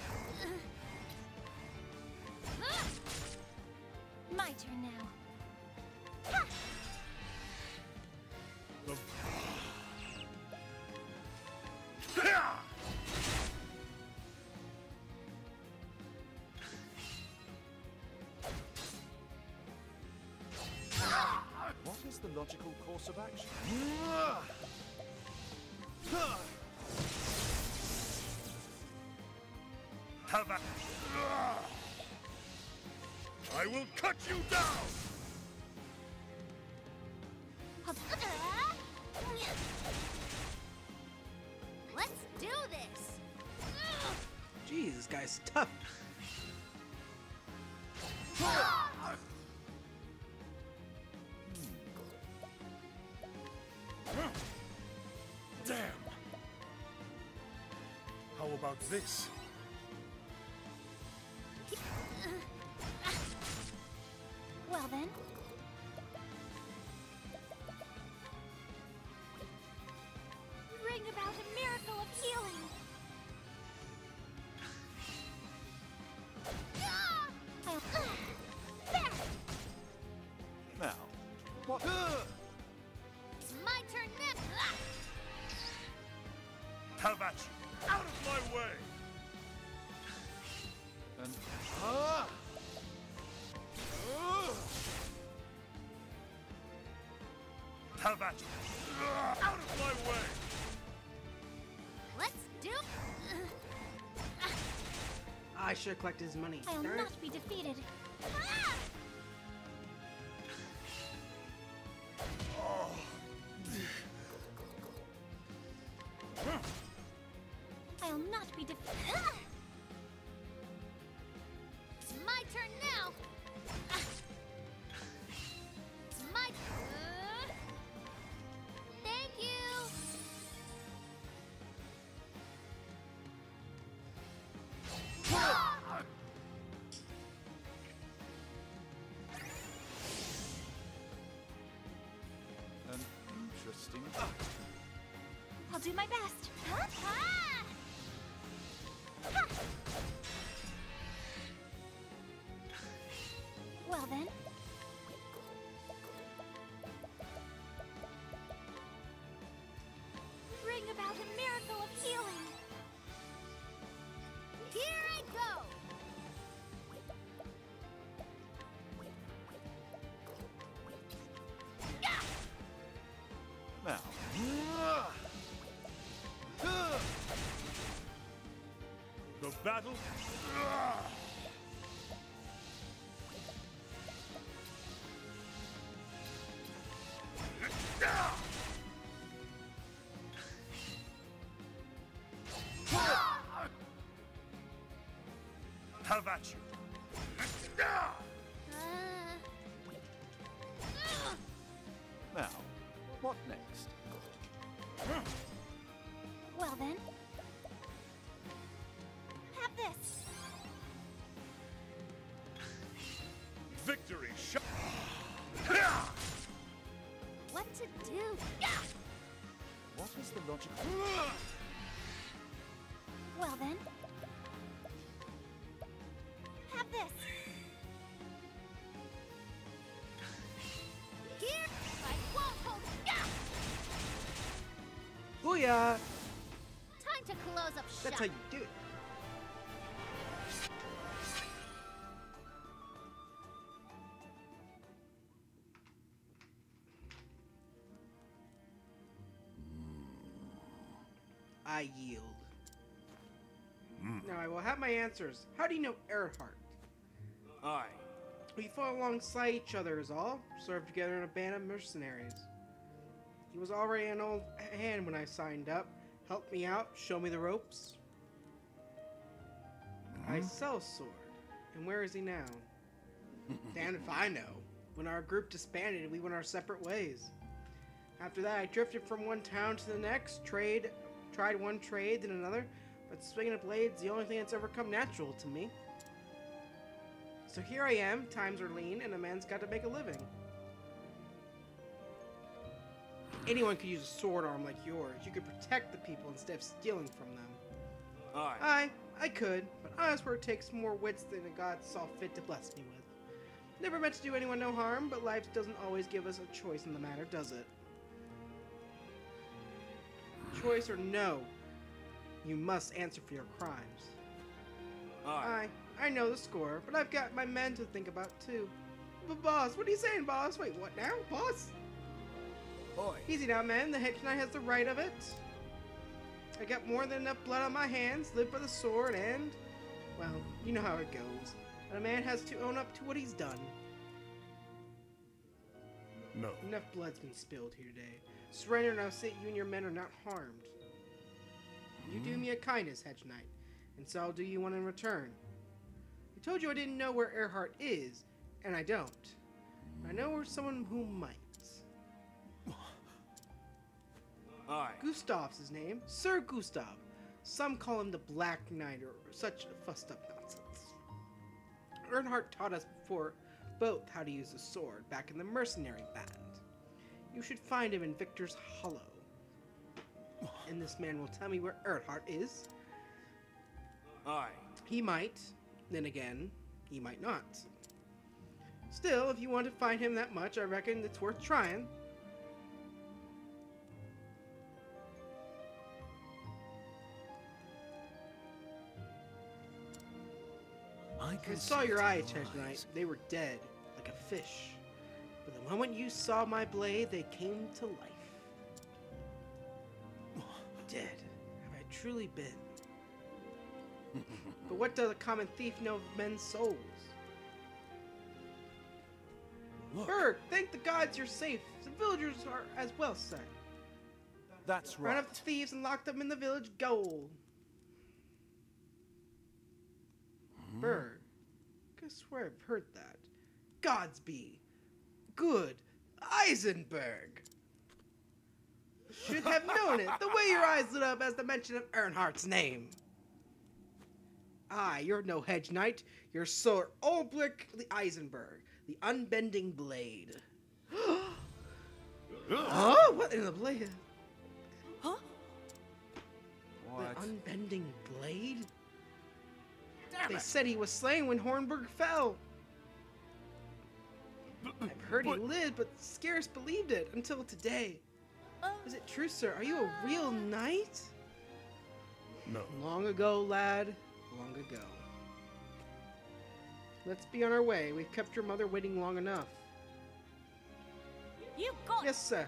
My turn now. Ha! The... What is the logical course of action? Have a... I will cut you down! Let's do this! Jeez, this guy's tough. Damn! How about this? Well then. Bring about a miracle of healing. There! Now, what? It's my turn now. Have at you! Out of my way! And Have at you! Out of my way! Let's do. I should have collected his money. I'll Darn it. not be defeated. I'll not be defeated. It's my turn now. It's my. Thank you. an interesting. I'll do my best. Well then. Bring about a miracle of healing. Here I go. Now, The battle? Have at you! now, what next? Well then. Have this. Victory shot! What to do? What is the logic? Well then. Have this. Here, I won't hold. Booyah! Time to close up shop. That's how you do it. I yield. Now I will have my answers. How do you know Earhart? Aye. We fought alongside each other is all. Served together in a band of mercenaries. He was already an old hand when I signed up. Helped me out, show me the ropes. I sell sword. And where is he now? Damn if I know. When our group disbanded, we went our separate ways. After that, I drifted from one town to the next, tried one trade, then another, but swinging a blade's the only thing that's ever come natural to me. So here I am, times are lean, and a man's got to make a living. Anyone could use a sword arm like yours. You could protect the people instead of stealing from them. Aye. I could, but honest work takes more wits than a god saw fit to bless me with. Never meant to do anyone no harm, but life doesn't always give us a choice in the matter, does it? Choice or no, you must answer for your crimes. Aye. I know the score, but I've got my men to think about too. But boss, what are you saying, boss? Wait, what now, boss? Oi. Easy now, man. The head knight has the right of it. I got more than enough blood on my hands, live by the sword, and... well, you know how it goes. But a man has to own up to what he's done. No. Enough blood's been spilled here today. Surrender and I'll say you and your men are not harmed. You do me a kindness, Hedge Knight, and so I'll do you one in return. I told you I didn't know where Earhart is, and I don't. I know where someone who might. Aye. Gustav's his name. Sir Gustav. Some call him the Black Knight or such fussed up nonsense. Earnhardt taught us before both how to use a sword back in the mercenary band. You should find him in Victor's Hollow. And this man will tell me where Earnhardt is. Aye. He might. Then again, he might not. Still, if you want to find him that much, I reckon it's worth trying. I saw your eyes, Hedge Knight. They were dead, like a fish. But the moment you saw my blade, they came to life. Dead. Have I truly been? But what does a common thief know of men's souls? Look. Berg, thank the gods you're safe. The villagers are as well, sir. That's Round right. up the thieves and lock them in the village gold. Berg, I swear I've heard that. Godsby. Good. Eisenberg. Should have known it, the way your eyes lit up as the mention of Earnhardt's name. Aye, you're no Hedge Knight. You're Sir Ulbrich the Eisenberg, the unbending blade. Huh? What in the blade? Huh? What? The unbending blade? Damn They it. said he was slain when Hornburg fell. I've heard he lived, but scarce believed it until today. Is it true, sir? Are you a real knight? No. Long ago, lad. Long ago. Let's be on our way. We've kept your mother waiting long enough. You got Yes, sir.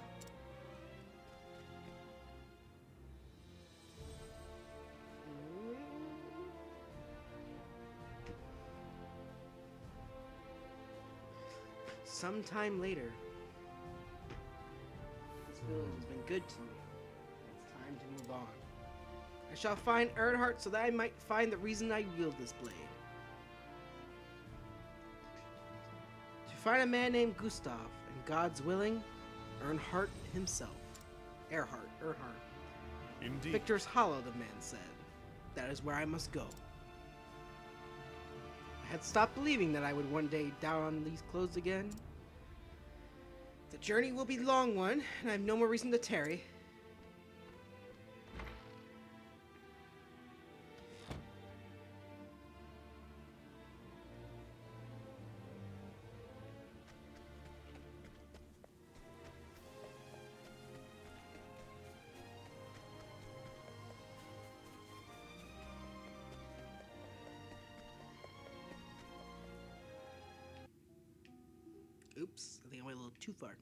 Sometime later. This village has been good to me. It's time to move on. I shall find Earnhardt so that I might find the reason I wield this blade. To find a man named Gustav, and God's willing, Earnhardt himself. Earhart. Indeed. Victor's Hollow, the man said. That is where I must go. I had stopped believing that I would one day don these clothes again. The journey will be a long one, and I have no more reason to tarry. Oops, I think I went a little too far.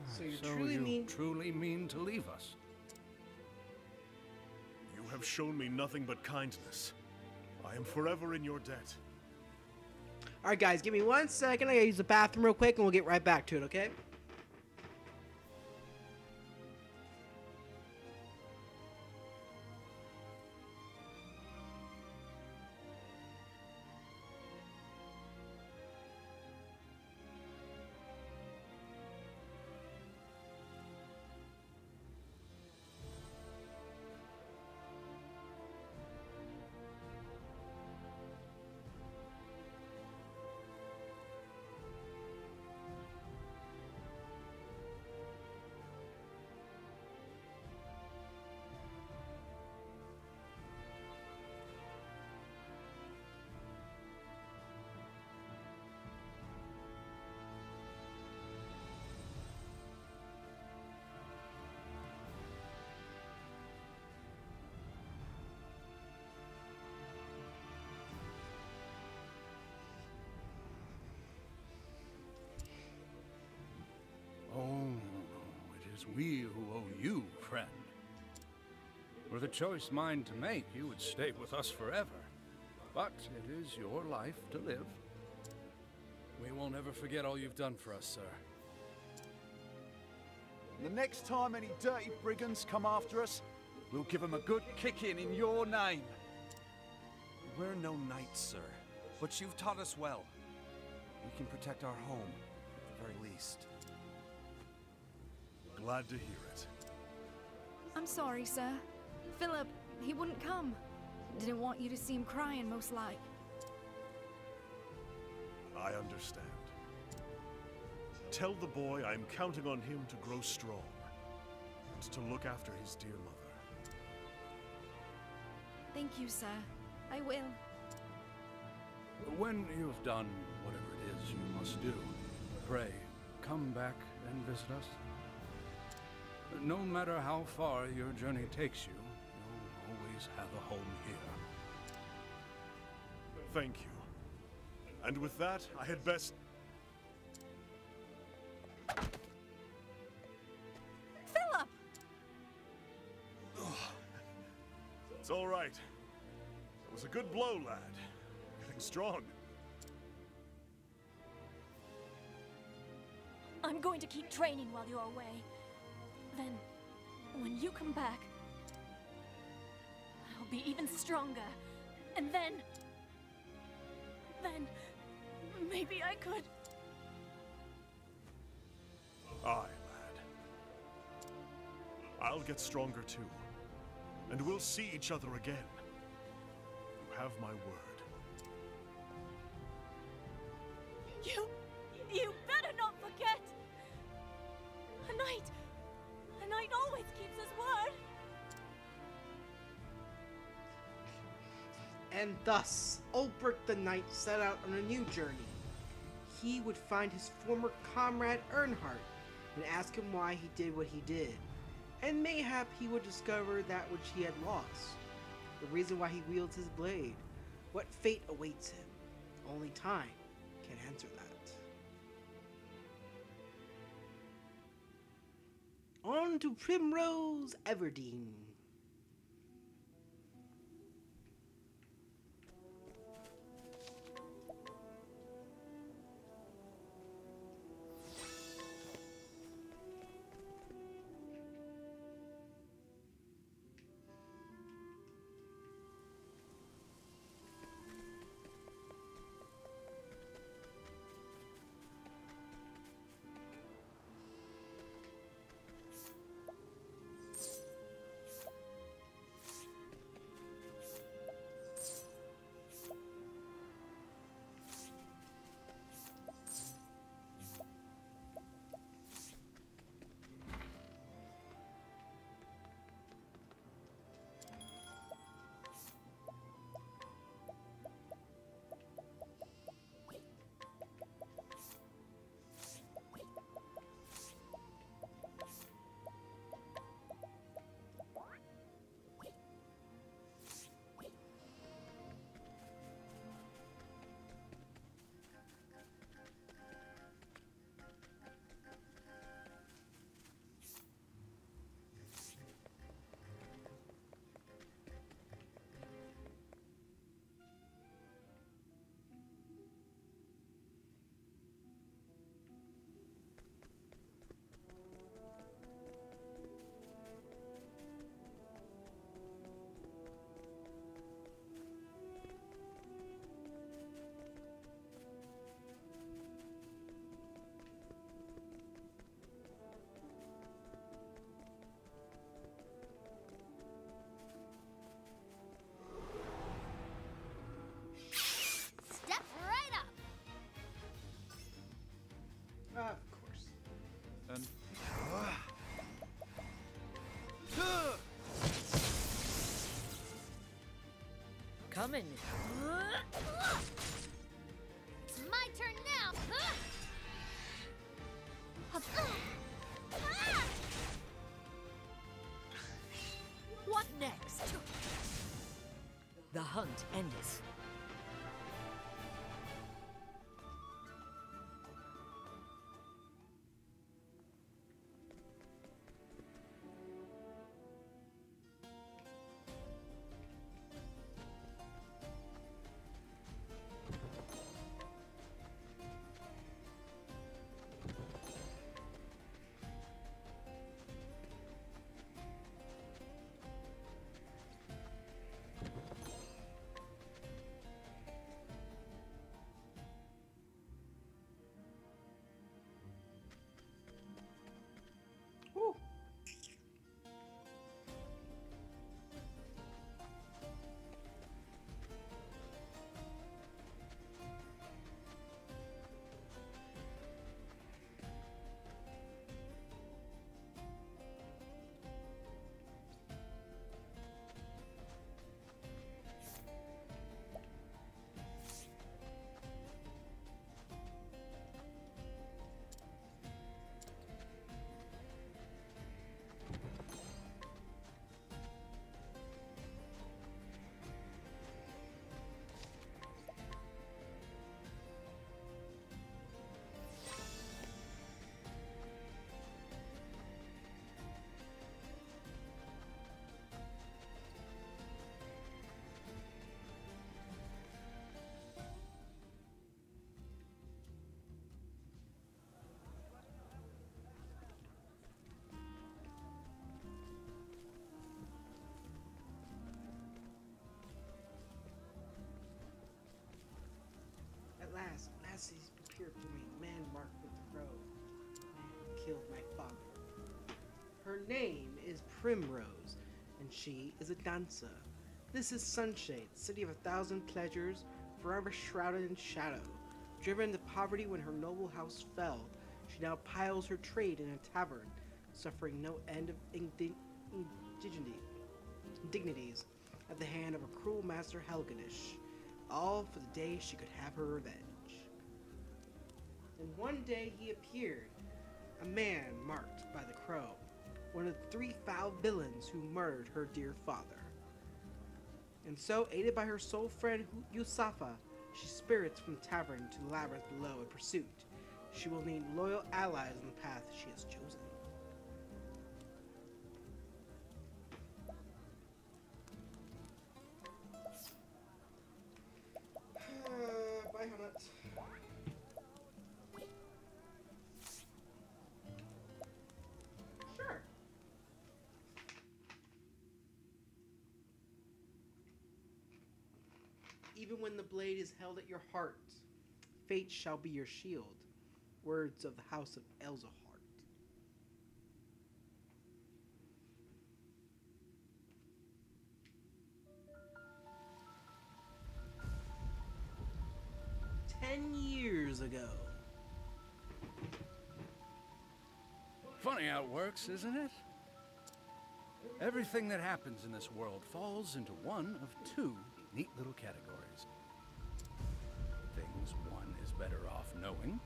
So you truly mean to leave us? You have shown me nothing but kindness. I am forever in your debt. Alright guys, give me 1 second. I gotta use the bathroom real quick and we'll get right back to it, okay? is we who owe you, friend. Were the choice mine to make, you would stay with us forever. But it is your life to live. We won't ever forget all you've done for us, sir. The next time any dirty brigands come after us, we'll give them a good kicking in your name. We're no knights, sir, but you've taught us well. We can protect our home, at the very least. Glad to hear it. I'm sorry, sir. Philip, he wouldn't come. Didn't want you to see him crying, most like. I understand. Tell the boy I'm counting on him to grow strong and to look after his dear mother. Thank you, sir. I will. When you've done whatever it is you must do, pray, come back and visit us. No matter how far your journey takes you, you'll always have a home here. Thank you. And with that, I had best... Philip! It's all right. It was a good blow, lad. Getting strong. I'm going to keep training while you're away. Then, when you come back, I'll be even stronger. And then maybe I could... Aye, lad. I'll get stronger too. And we'll see each other again. You have my word. You better not forget! A knight always keeps his word! And thus, Ulbrich the Knight set out on a new journey. He would find his former comrade Earnhardt and ask him why he did what he did. And mayhap he would discover that which he had lost. The reason why he wields his blade. What fate awaits him. Only time can answer that. On to Primrose Everdeen. Of course. And... Coming. It's my turn now. What next? The hunt endeth. crow. Man killed my father. Her name is Primrose, and she is a dancer. This is Sunshade, city of 1,000 pleasures, forever shrouded in shadow. Driven to poverty when her noble house fell, she now piles her trade in a tavern, suffering no end of indignities at the hand of a cruel master Helganish, all for the day she could have her revenge. And one day he appeared, a man marked by the crow, one of the 3 foul villains who murdered her dear father. And so, aided by her soul friend Yusafa, she spirits from the tavern to the labyrinth below in pursuit. She will need loyal allies on the path she has chosen. Bye, Hamlet. Sure. Even when the blade is held at your heart, fate shall be your shield. Words of the House of Elzahart. Years ago. Funny how it works, isn't it? Everything that happens in this world falls into one of 2 neat little categories. Things one is better off knowing,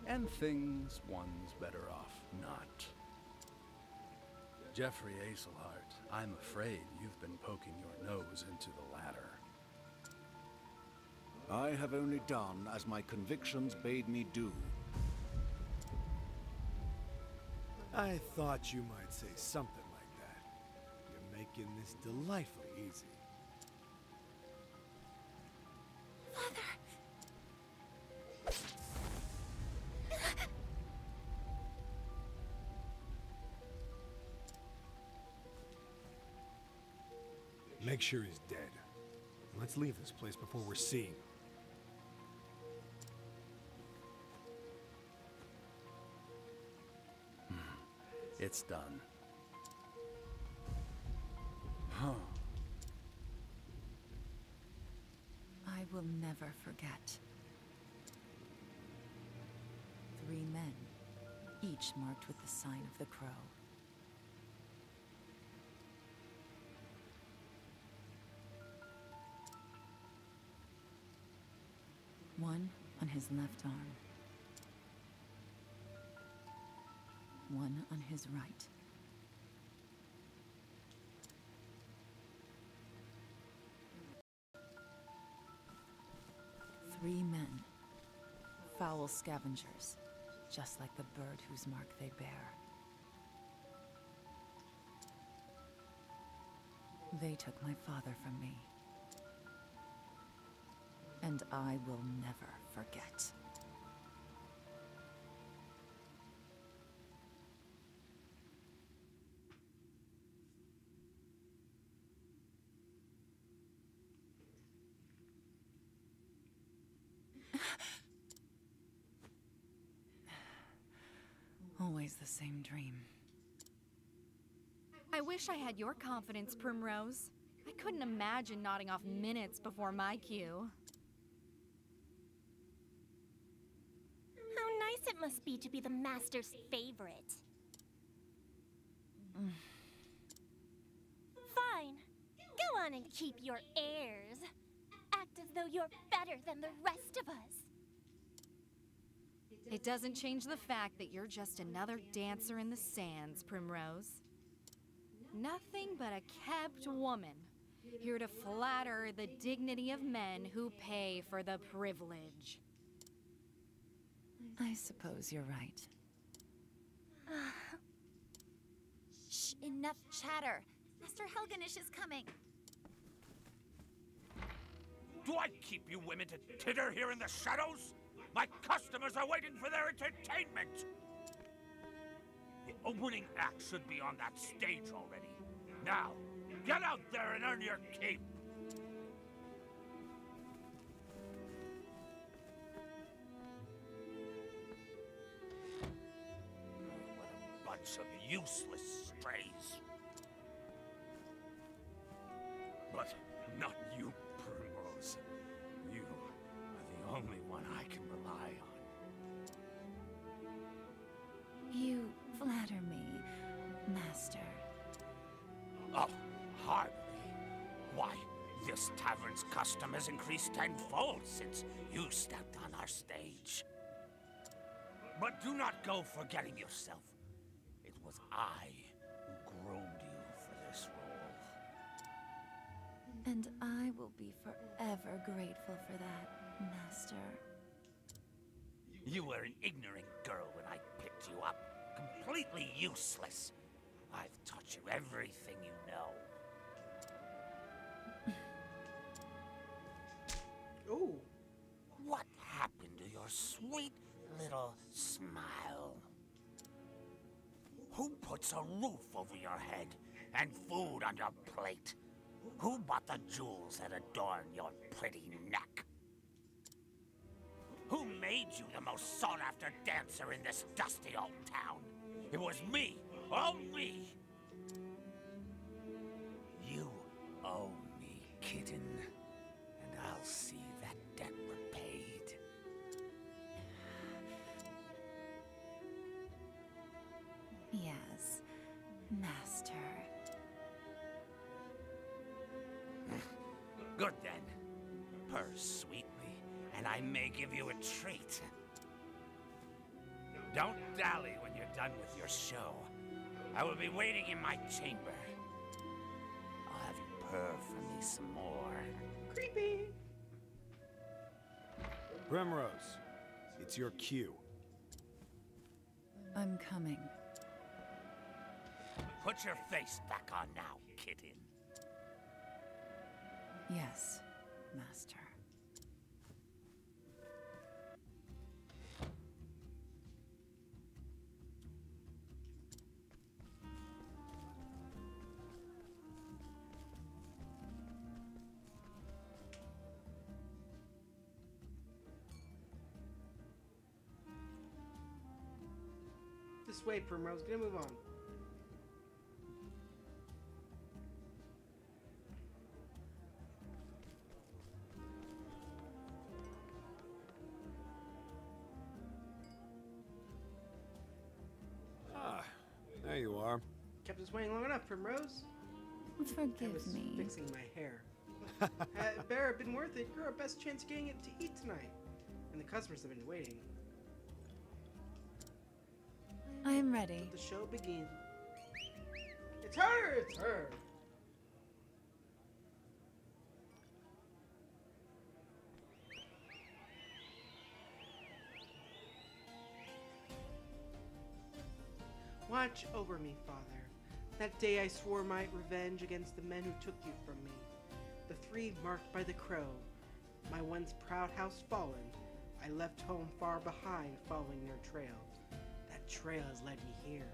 and things one's better off not. Jeffrey Aselhart, I'm afraid you've been poking your nose into the latter. I have only done as my convictions bade me do. I thought you might say something like that. You're making this delightfully easy. Make sure he's dead. Let's leave this place before we're seen. It's done. Huh. I will never forget. 3 men, each marked with the sign of the crow. One on his left arm. One on his right. Three men. Foul scavengers, just like the bird whose mark they bear. They took my father from me. And I will never forget. Always the same dream. I wish I had your confidence, Primrose. I couldn't imagine nodding off minutes before my cue. How nice it must be to be the Master's favorite. Fine. Go on and keep your airs. Act as though you're better than the rest of us. It doesn't change the fact that you're just another dancer in the sands, Primrose. Nothing but a kept woman, here to flatter the dignity of men who pay for the privilege. I suppose you're right. Shh, enough chatter. Master Helganish is coming. Do I keep you women to titter here in the shadows? My customers are waiting for their entertainment! The opening act should be on that stage already. Now, get out there and earn your keep! bunch of useless strays. But not you, Primrose. You are the only one I can rely on. You flatter me, Master. Oh, hardly. Why, this tavern's custom has increased tenfold since you stepped on our stage. But do not go forgetting yourself. It was I who groomed you for this role. And I will be forever grateful for that, Master. You were an ignorant girl when I picked you up. Completely useless. I've taught you everything you know. Ooh. What happened to your sweet little smile? Who puts a roof over your head and food on your plate? Who bought the jewels that adorn your pretty neck? Who made you the most sought-after dancer in this dusty old town? It was me, all me. You owe me, kitten, and I'll see that debt repaid. Yes, Master. Good then. Purr sweetly, and I may give you a treat. Don't dally when you're done with your show. I will be waiting in my chamber. I'll have you purr for me some more. Creepy. Primrose, it's your cue. I'm coming. Put your face back on now, kitten. Yes, Master. This way, Primrose. Gonna move on. Ah, there you are. Kept us waiting long enough, Primrose. Forgive I was me. fixing my hair. Had Bear been worth it, you're our best chance of getting it to eat tonight. And the customers have been waiting. I am ready. Let the show begin. It's her! It's her! Watch over me, Father. That day I swore my revenge against the men who took you from me. The three marked by the crow. My once proud house fallen. I left home far behind, following their trail. That trail has led me here.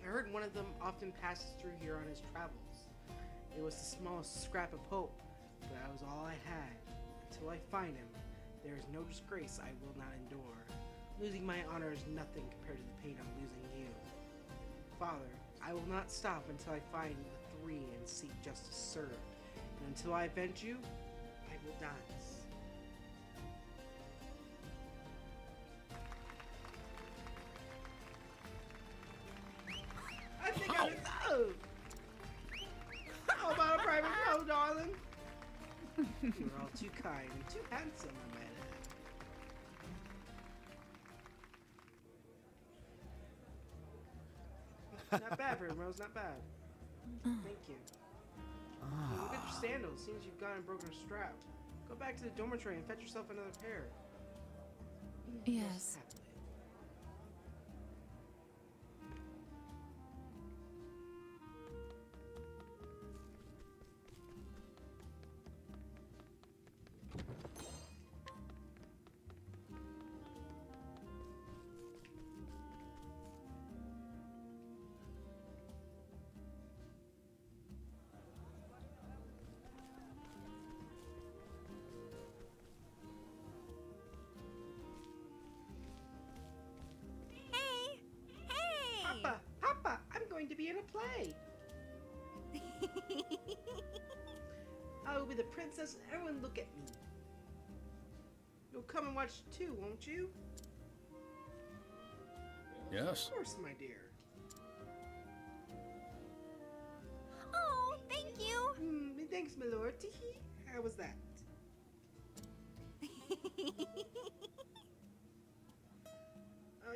I heard one of them often passes through here on his travels. It was the smallest scrap of hope, but that was all I had. Until I find him, there is no disgrace I will not endure. Losing my honor is nothing compared to the pain of losing you. Father, I will not stop until I find the three and seek justice served. And until I avenge you, I will dance. I think I was. Oh! How about a private row, darling? You're all too kind and too handsome, I might add. Not bad, Primrose, not bad. Thank you. Look at your sandals. Seems you've gone and broken a strap. Go back to the dormitory and fetch yourself another pair. Yes. to play. I will be the princess and everyone look at me. You'll come and watch too, won't you? Yes. Of course, my dear. Oh, thank you. Thanks, my lord. How was that?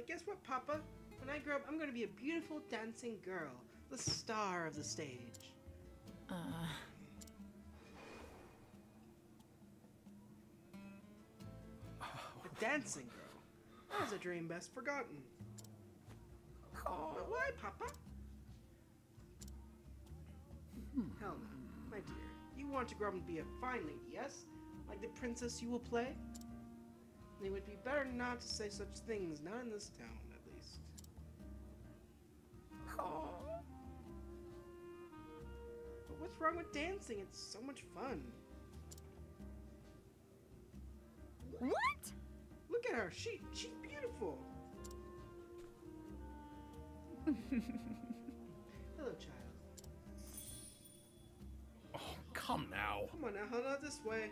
Guess what, Papa? When I grow up, I'm going to be a beautiful dancing girl, the star of the stage. A dancing girl. That was a dream best forgotten. But why, Papa? Helena, my dear, you want to grow up and be a fine lady, yes? Like the princess you will play? It would be better not to say such things, not in this town, at least. But what's wrong with dancing? It's so much fun. What? Look at her. She's beautiful. Hello, child. Oh, come now. Come on now, not this way.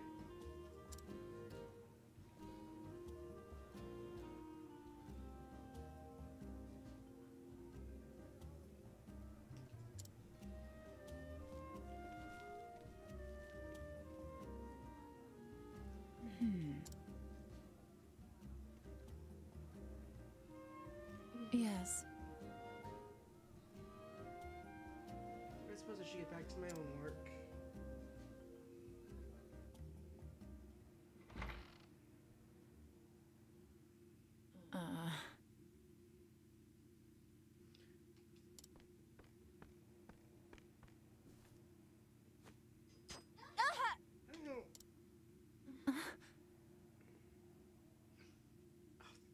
Yes. I suppose I should get back to my own work.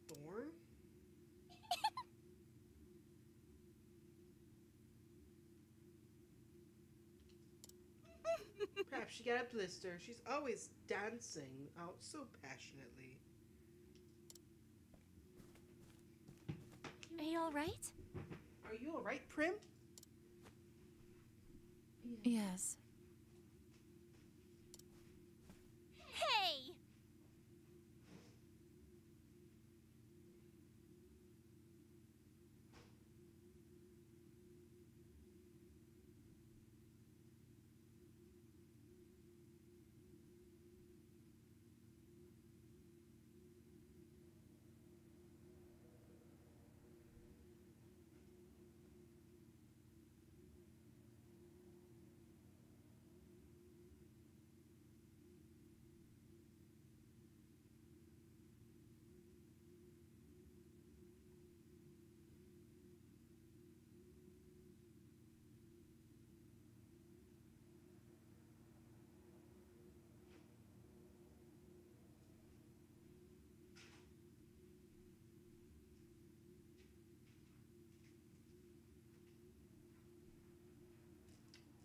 Thorn? Perhaps she got a blister. She's always dancing out so passionately. Are you alright? Are you alright, Prim? Yes. Hey!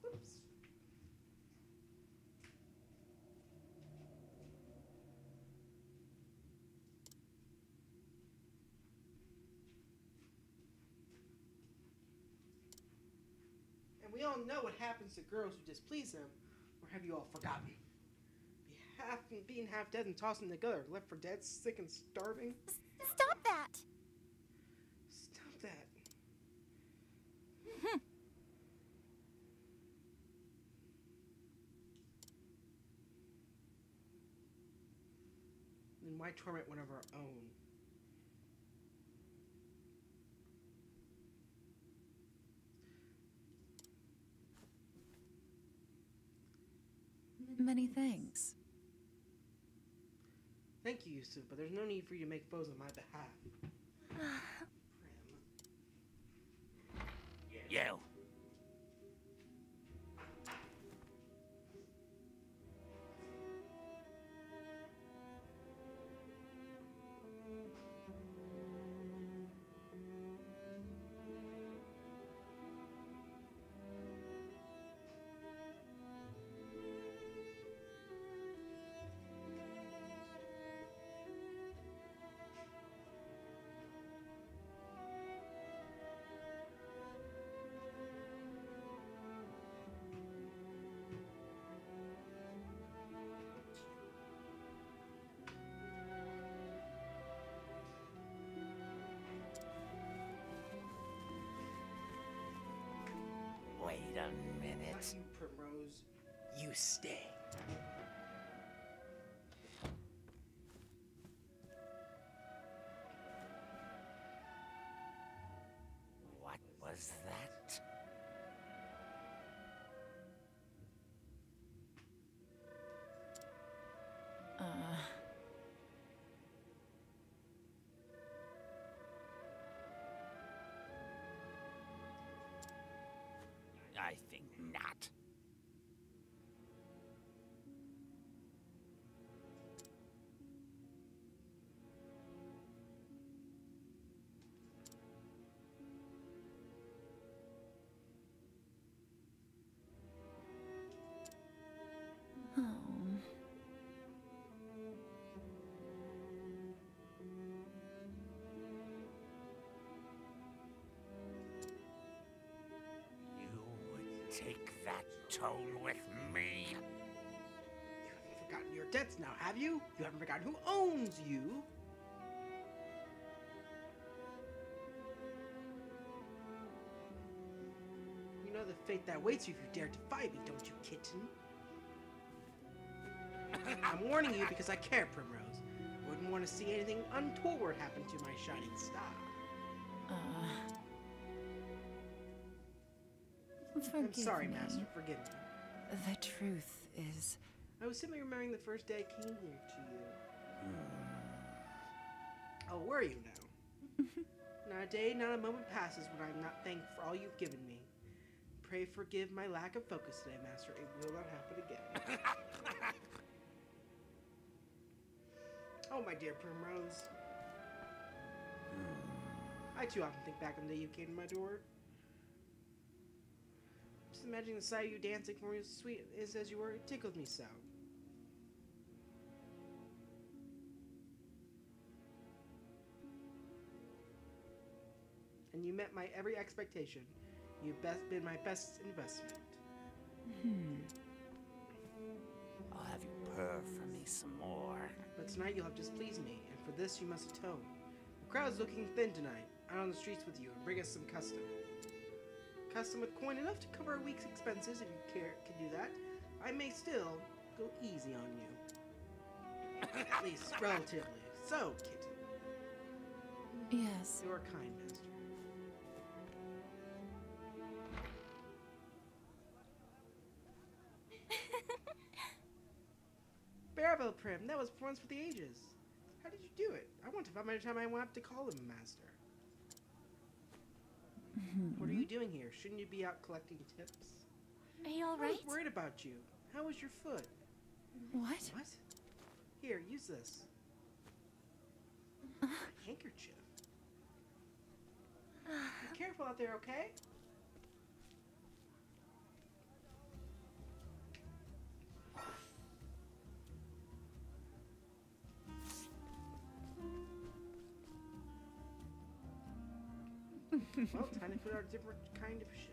Oops. And we all know what happens to girls who displease him. Or have you all forgotten? Being half dead and tossing together, left for dead, sick and starving. Stop that! Stop that. Then why torment one of our own? Many thanks. Thank you, Yusu, but there's no need for you to make foes on my behalf. You! Not you, Primrose. You stay. What was that? I think not. Take that toll with me. You haven't forgotten your debts now, have you? You haven't forgotten who owns you. You know the fate that waits you if you dare defy me, don't you, kitten? I'm warning you because I care, Primrose. Wouldn't want to see anything untoward happen to my shining star. Forgive I'm sorry, me. Master. Forgive me. The truth is... I was simply remembering the first day I came here to you. Oh, where are you now? Not a day, not a moment passes when I'm not thankful for all you've given me. Pray forgive my lack of focus today, Master. It will not happen again. Oh, my dear Primrose. I too often think back on the day you came to my door. Just imagining the sight of you dancing for me as sweet as you were, it tickled me so. And you met my every expectation. You've been my best investment. I'll have you purr for me some more. But tonight you'll have displeased me, and for this you must atone. The crowd's looking thin tonight. Out on the streets with you, and bring us some custom. Custom with coin enough to cover a week's expenses, if you can do that. I may still go easy on you. At least, relatively. So, kitten. Yes. You're kind, Master. Bravo, Prim. That was performance for the ages. How did you do it? I want to find my time I won't have to call him Master. What are you doing here? Shouldn't you be out collecting tips? Are you all I right? was worried about you. How was your foot? What? What? Here, use this. A handkerchief. Be careful out there, okay? Well, time to put out a different kind of show.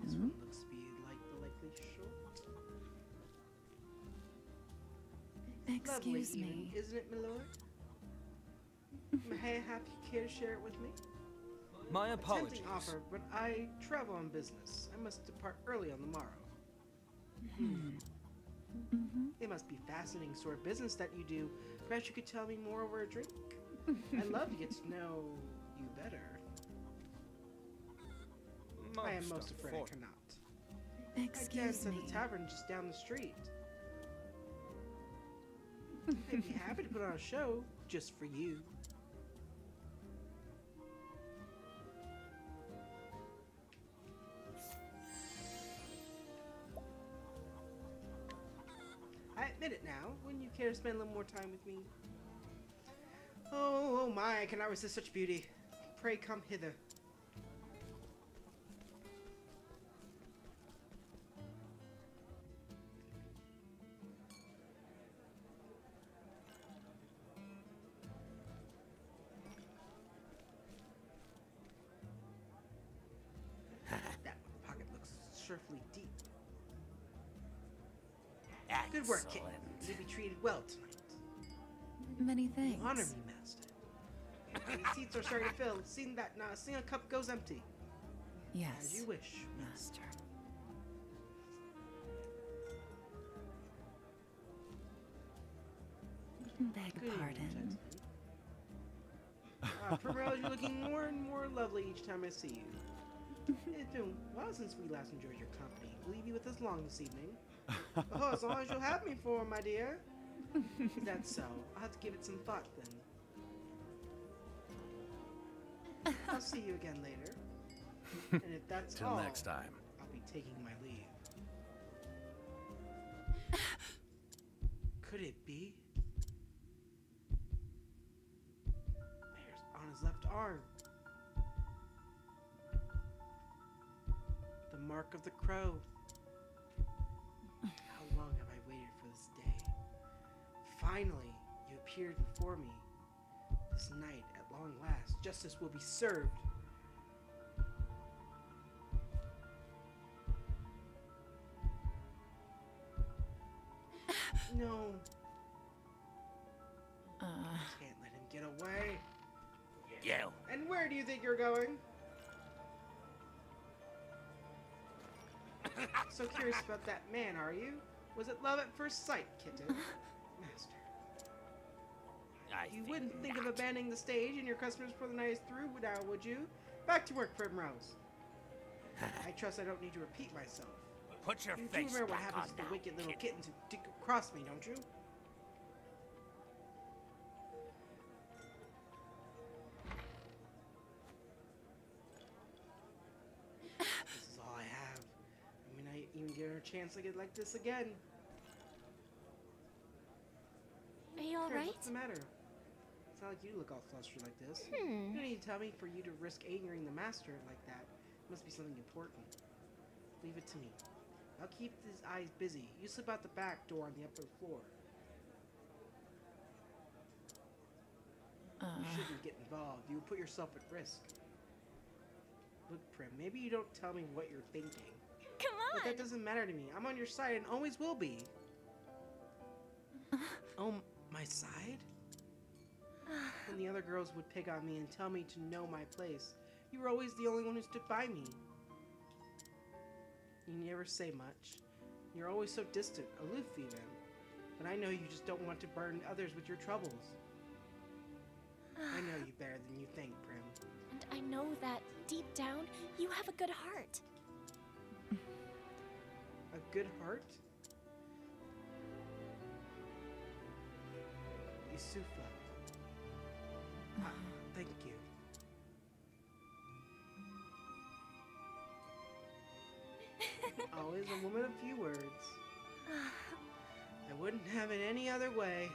This one looks to be like the likely short. Excuse Lovely me. even, isn't it, my lord? May I have you care to share it with me? My A apologies. tempting offer, but I travel on business. I must depart early on the morrow. It must be fascinating sort of business that you do. Perhaps you could tell me more over a drink? I'd love to get to know you better. I am most afraid I cannot. I Excuse dance at me. the tavern just down the street. I'd be happy to put on a show just for you. I admit it now. Wouldn't you care to spend a little more time with me? Oh, oh my, I cannot resist such beauty. Pray come hither. That pocket looks surfily deep. Good work, kitten. You'll be treated well tonight. Many You thanks. honor me, Master. The seats are starting to fill. Seeing that now, seeing a cup goes empty. Yes. As you wish, Master. Beg Good evening, pardon. Primrose, you're looking more and more lovely each time I see you. It's been a while since we last enjoyed your company. Will you be with us long this evening? Oh, as long as you'll have me for, my dear. If that's so, I'll have to give it some thought then. I'll see you again later. And if that's Till all, next time. I'll be taking my leave. Could it be? Bear's on his left arm. The mark of the crow. How long have I waited for this day? Finally, you appeared before me. This night, at long last, justice will be served. No. Can't let him get away. You. And where do you think you're going? So curious about that man, are you? Was it love at first sight, kitten? Master. You wouldn't think of abandoning the stage and your customers before the night is through now, would you? Back to work, Primrose. I trust I don't need to repeat myself. Put your You do face remember what back happens on to the now, wicked little kid. kittens who dig across me, don't you? This is all I have. I mean, I even get her a chance to get like this again. Are you Friends, alright? what's the matter? It's not like you look all flustered like this. Hmm. You don't need to tell me for you to risk angering the master like that. It must be something important. Leave it to me. I'll keep his eyes busy. You slip out the back door on the upper floor. You shouldn't get involved. You will put yourself at risk. Look, Prim, maybe you don't tell me what you're thinking. Come on! But that doesn't matter to me. I'm on your side and always will be. Oh, my side? When the other girls would pick on me and tell me to know my place, you were always the only one who stood by me. You never say much. You're always so distant, aloof even. But I know you just don't want to burden others with your troubles. I know you better than you think, Prim. And I know that, deep down, you have a good heart. A good heart? Yusufa. Thank you. Always a woman of few words. I wouldn't have it any other way.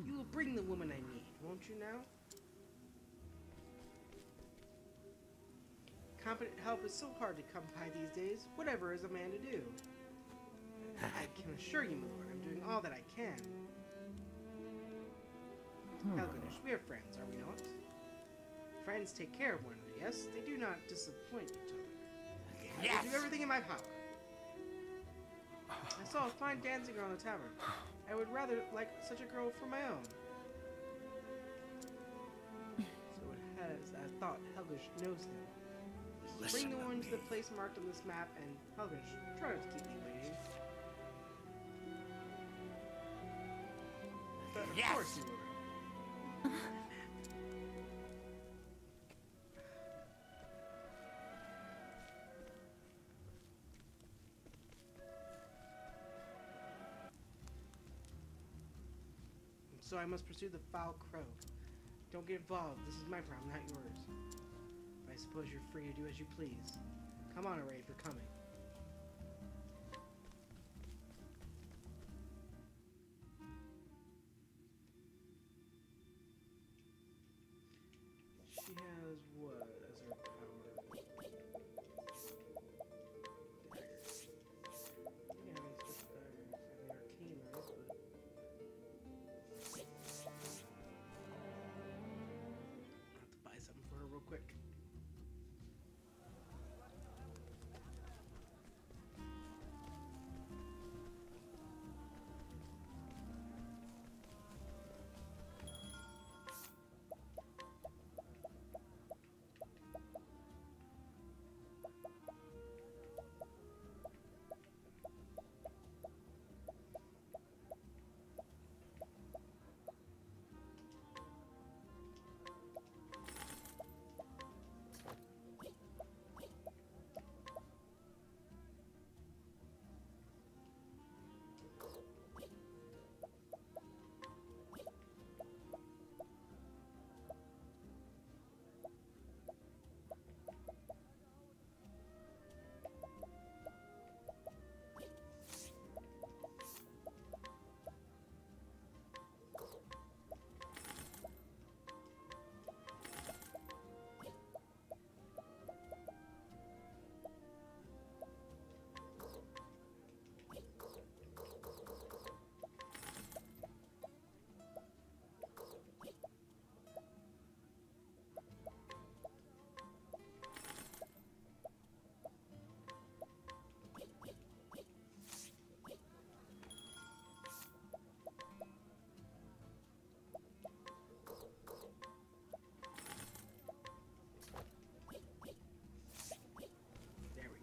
You will bring the woman I need, won't you now? Competent help is so hard to come by these days. Whatever is a man to do. I can assure you, my lord, I'm doing all that I can. Helgunish, we are friends, are we not? Friends take care of one another, yes? They do not disappoint each other. I will do everything in my power. I saw a fine dancing girl in the tavern. I would rather like such a girl for my own. So it has, I thought Helgish knows him. Bring the woman to the place marked on this map, and Helgish, try not to keep me waiting. But of course you will. So I must pursue the foul crow. Don't get involved. This is my problem, not yours. I suppose you're free to do as you please. Come on, Array, if you're coming. She has what as her power? Daggers. Yeah, it's just daggers. I mean, arcane, right? But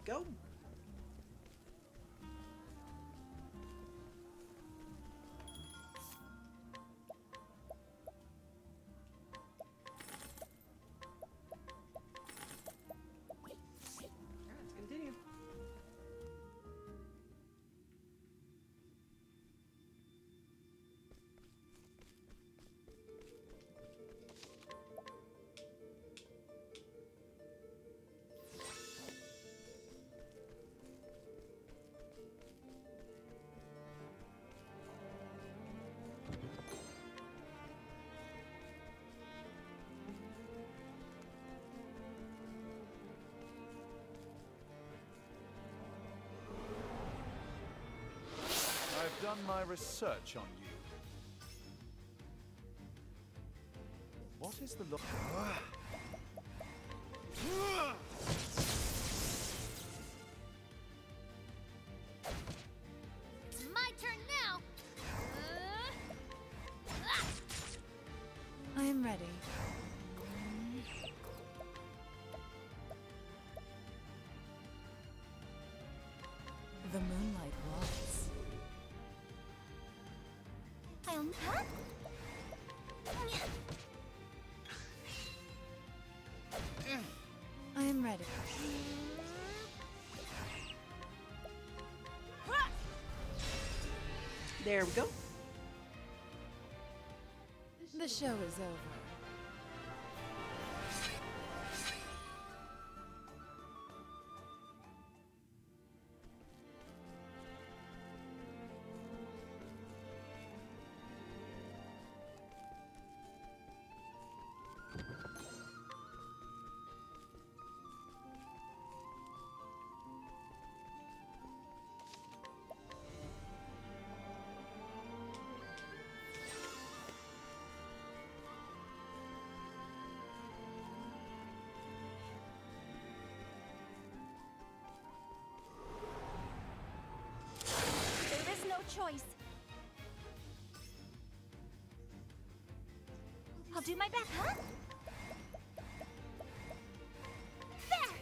go. Let's continue. I've done my research on you. What is the look? It's my turn now. I am ready. The moonlight walks. I am ready. There we go. The show is over. There is no choice. I'll do my best, huh? There!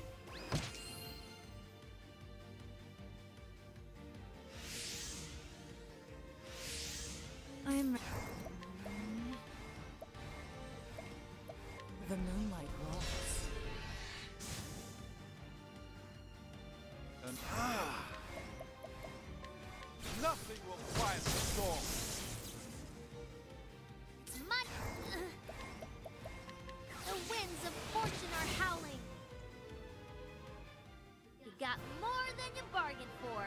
I am ready. The moonlight walks. And nothing will quiet the storm. It's my... The winds of fortune are howling. You got more than you bargained for.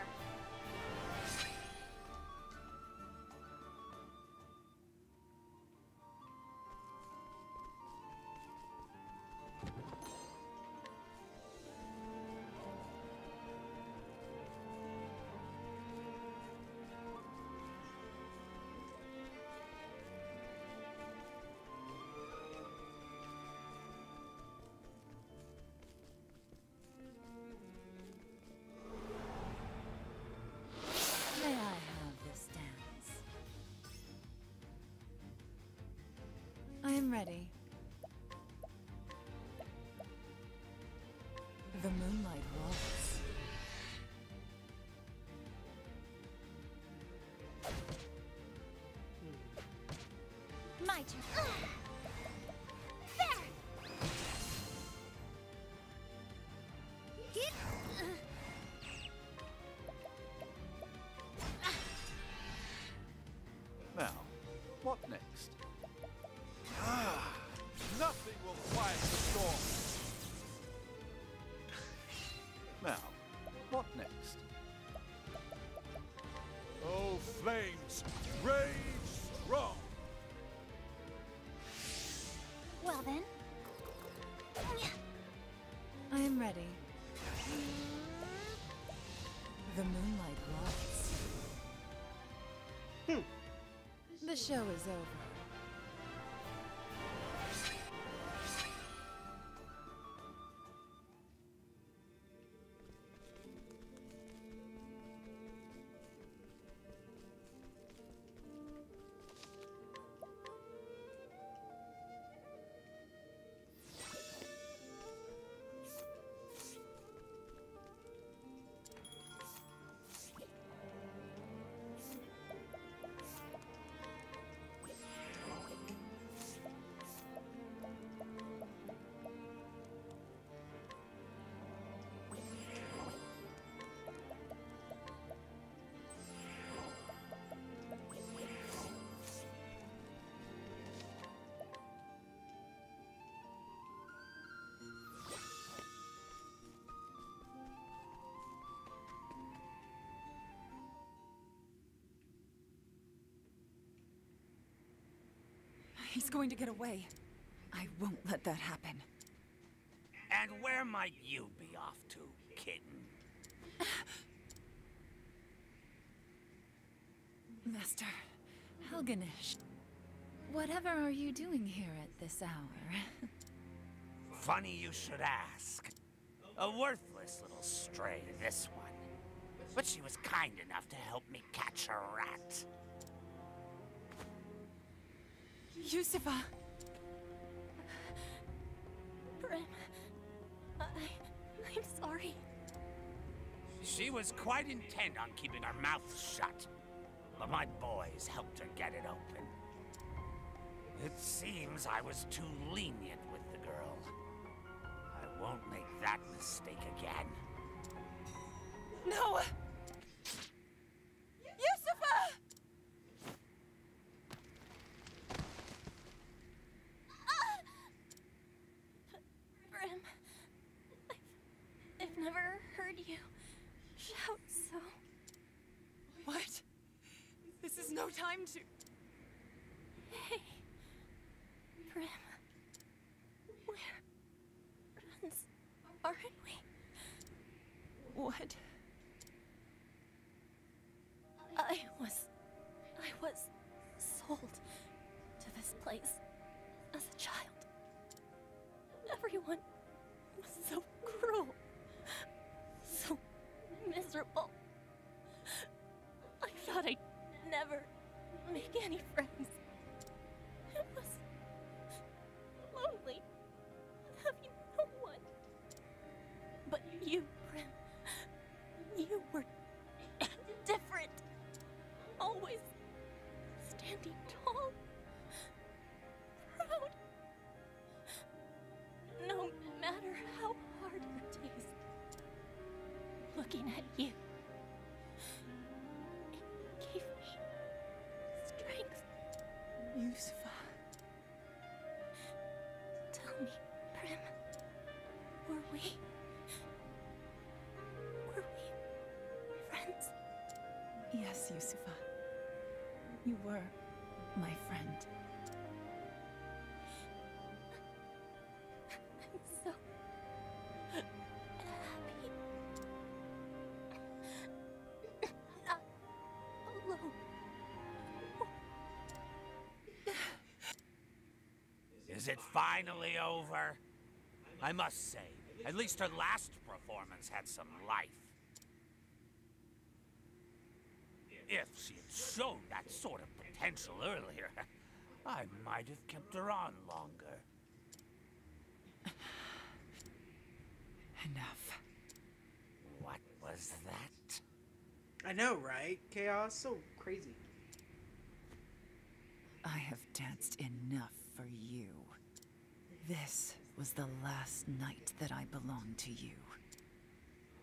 May I have this dance? I am ready. The moonlight walks. My turn. There! Hit. Now, what next? Nothing will quiet the storm. Now, what next? Oh, flames, rage strong! Well then. I am ready. The moonlight walks. The show is over. He's going to get away. I won't let that happen. And where might you be off to, kitten? Master Helganesh, whatever are you doing here at this hour? Funny you should ask. A worthless little stray, this one. But she was kind enough to help me catch a rat. Yusufa! Brim, I'm sorry. She was quite intent on keeping her mouth shut. But my boys helped her get it open. It seems I was too lenient with the girl. I won't make that mistake again. No! Yusufa! Brim, I've never heard you shout so. What? This is no time to... Hey, Brim. We're friends, aren't we? What? I was sold to this place as a child. Everyone was so cruel, so miserable. I thought I'd never make any friends. It was lonely, having no one. But you, Brim, you were different. Always standing tall, proud. No matter how hard your days, looking at you, it gave me strength. Yusufa. Tell me, Prim, were we friends? Yes, Yusufa. You were my friend. I'm so happy. Not alone. Is it finally over? I must say, at least her last performance had some life. If she had shown that sort of potential earlier, I might have kept her on longer. Enough. What was that? I know, right? Chaos, so crazy. I have danced enough for you. This was the last night that I belonged to you.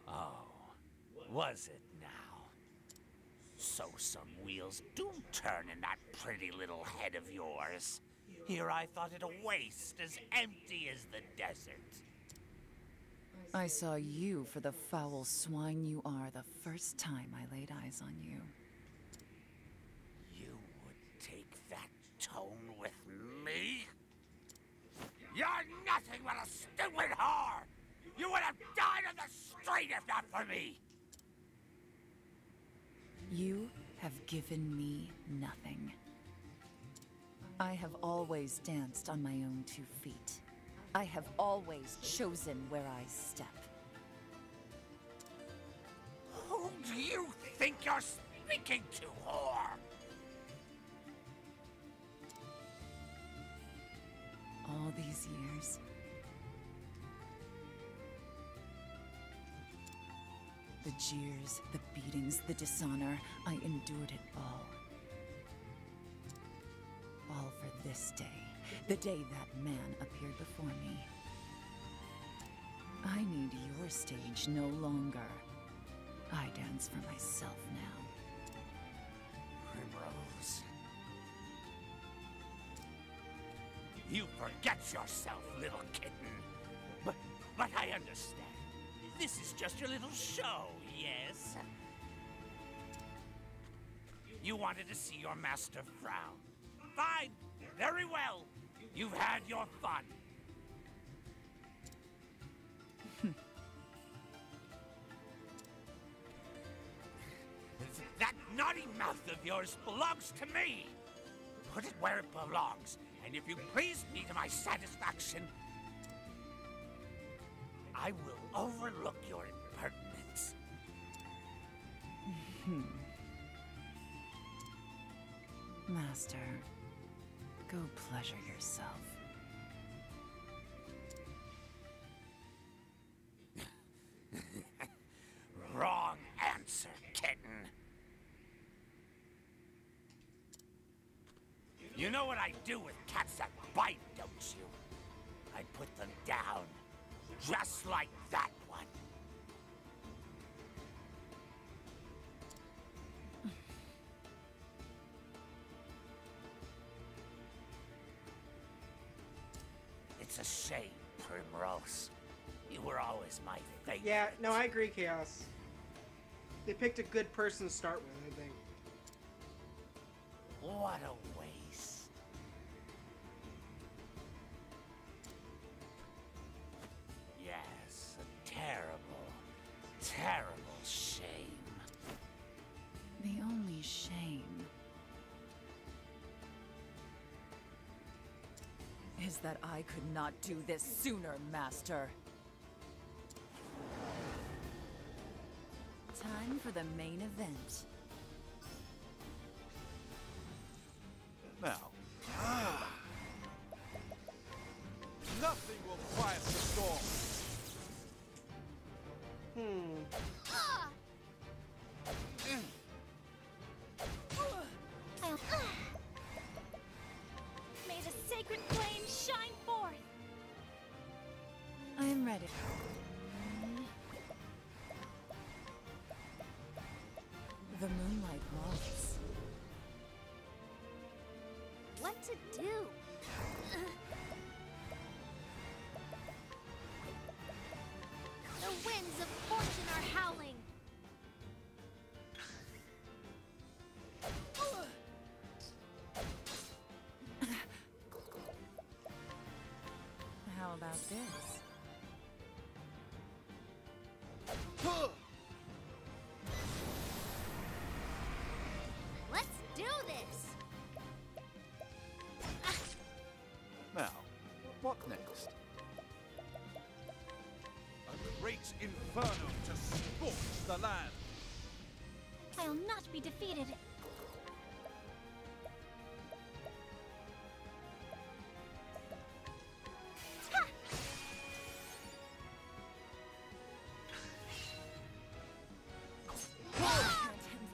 Oh, was it now? So some wheels do turn in that pretty little head of yours. Here I thought it a waste as empty as the desert. I saw you for the foul swine you are the first time I laid eyes on you. You would take that tone with me? You're nothing but a stupid whore! You would have died on the street if not for me! You have given me nothing. I have always danced on my own 2 feet. I have always chosen where I step. Who do you think you're speaking to, whore? All these years, the jeers, the beatings, the dishonor, I endured it all. All for this day, the day that man appeared before me. I need your stage no longer. I dance for myself now. Primrose. You forget yourself, little kitten. But I understand. This is just your little show, yes? You wanted to see your master frown. Fine. Very well. You've had your fun. That naughty mouth of yours belongs to me. Put it where it belongs, and if you please me to my satisfaction, I will overlook your impertinence. Master, go pleasure yourself. Wrong answer, kitten. You know what I do with cats that bite, don't you? I put them down, just like that one. It's a shame, Primrose. You were always my favorite. Yeah, no, I agree, Chaos. They picked a good person to start with, I think. What a waste. Yes, a terrible, terrible shame. The only shame is that I could not do this sooner, Master. Time for the main event. Now. Nothing will quiet the storm. May the sacred flame shine forth. I am ready. The moonlight walks. What to do? The winds of fortune are howling. How about this? Let's do this. Now, what next? A great inferno to scorch the land. I'll not be defeated.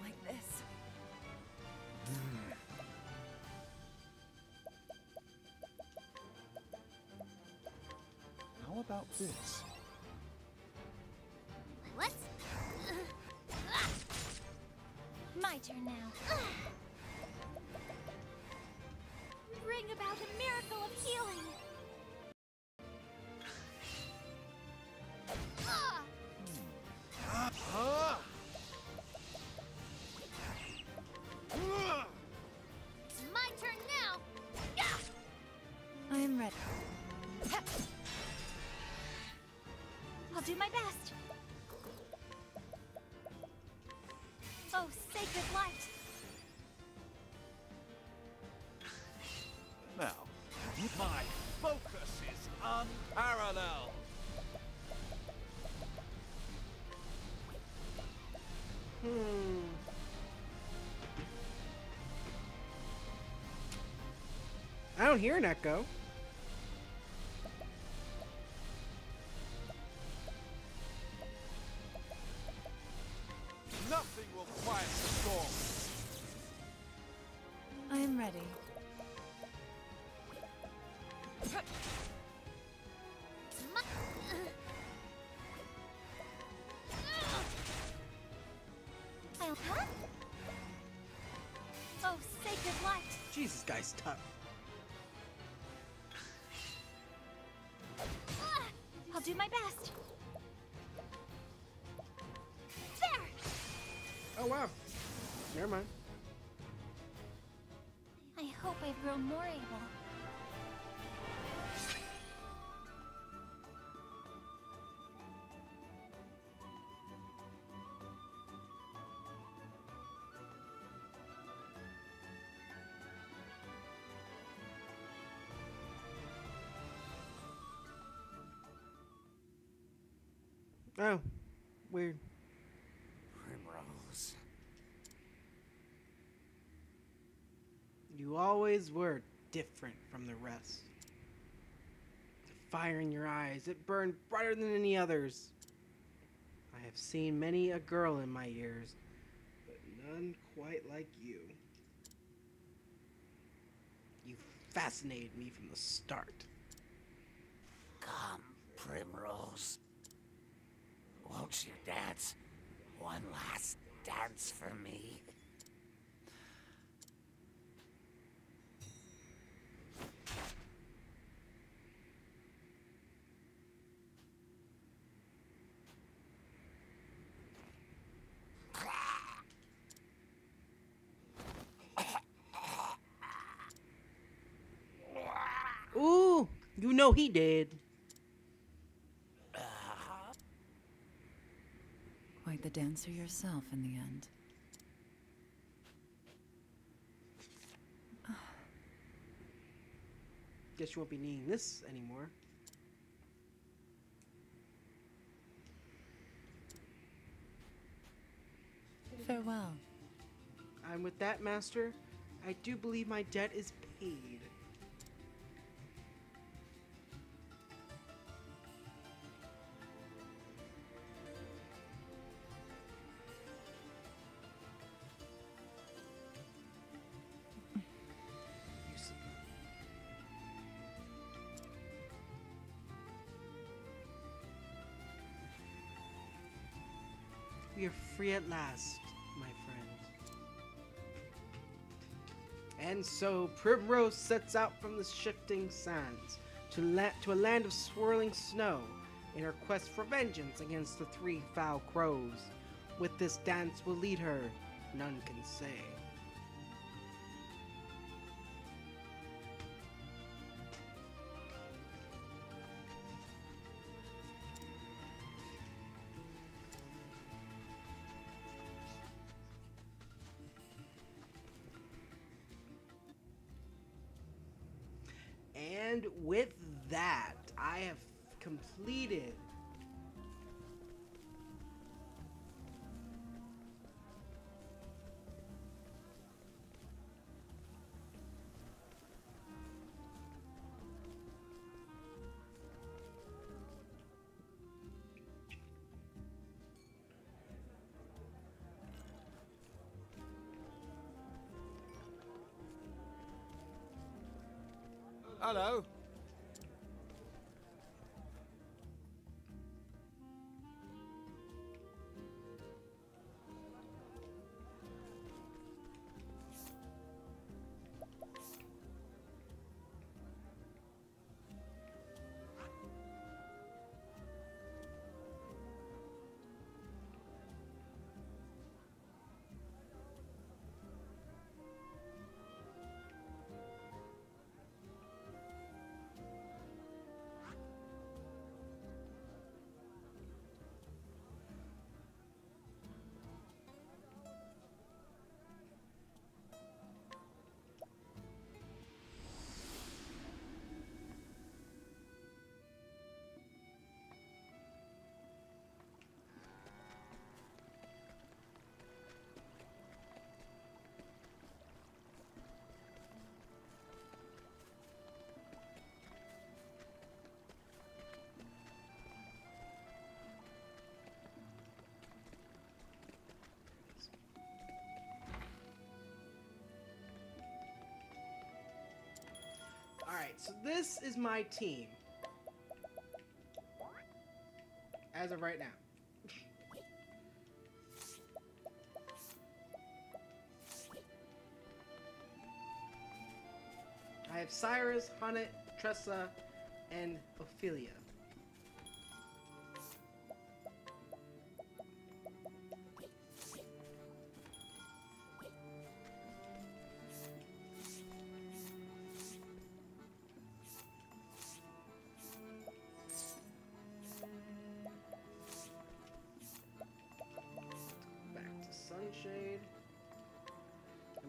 Like this. How about this? Let's. My turn now. Bring about a miracle of healing. It's my turn now. I am ready. I'll do my best. Oh, sacred light. Now, my focus is unparalleled. I don't hear an echo. Nothing will quiet the storm. I am ready. Oh, sacred light. Jesus, guy's tough. I'll do my best. There. Oh wow. Never mind. I hope I've grown more able. Oh, weird. Primrose. You always were different from the rest. The fire in your eyes, it burned brighter than any others. I have seen many a girl in my years, but none quite like you. You fascinated me from the start. Come, Primrose. Won't you dance one last dance for me? Ooh, you know he did. Quite the dancer yourself in the end. Guess you won't be needing this anymore. Farewell. And with that, Master, I do believe my debt is paid. We are free at last, my friend. And so Primrose sets out from the shifting sands to a land of swirling snow in her quest for vengeance against the three foul crows. With this dance will lead her, none can say. And with that, I have completed Hello. Alright, so this is my team. As of right now. I have Cyrus, Hunnet, Tressa, and Ophelia.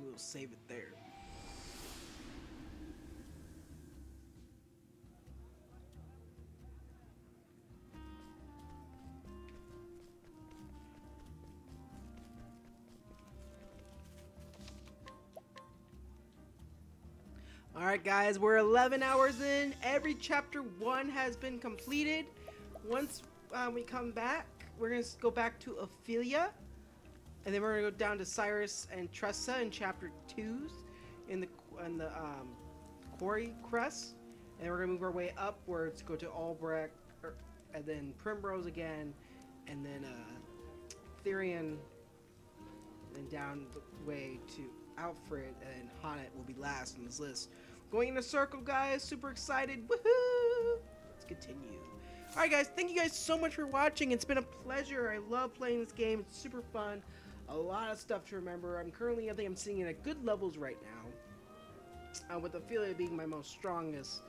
and we'll save it there. Alright guys, we're 11 hours in. Every chapter 1 has been completed. Once we come back, we're going to go back to Ophelia. And then we're going to go down to Cyrus and Tressa in chapter 2s in the Quarry Crest. And then we're going to move our way upwards, go to Albrecht, and then Primrose again, and then Therian, and then down the way to Alfred, and Honnet will be last on this list. Going in a circle, guys. Super excited. Woohoo! Let's continue. Alright, guys. Thank you guys so much for watching. It's been a pleasure. I love playing this game. It's super fun. A lot of stuff to remember. I think I'm sitting at good levels right now. With Ophelia being my most strongest,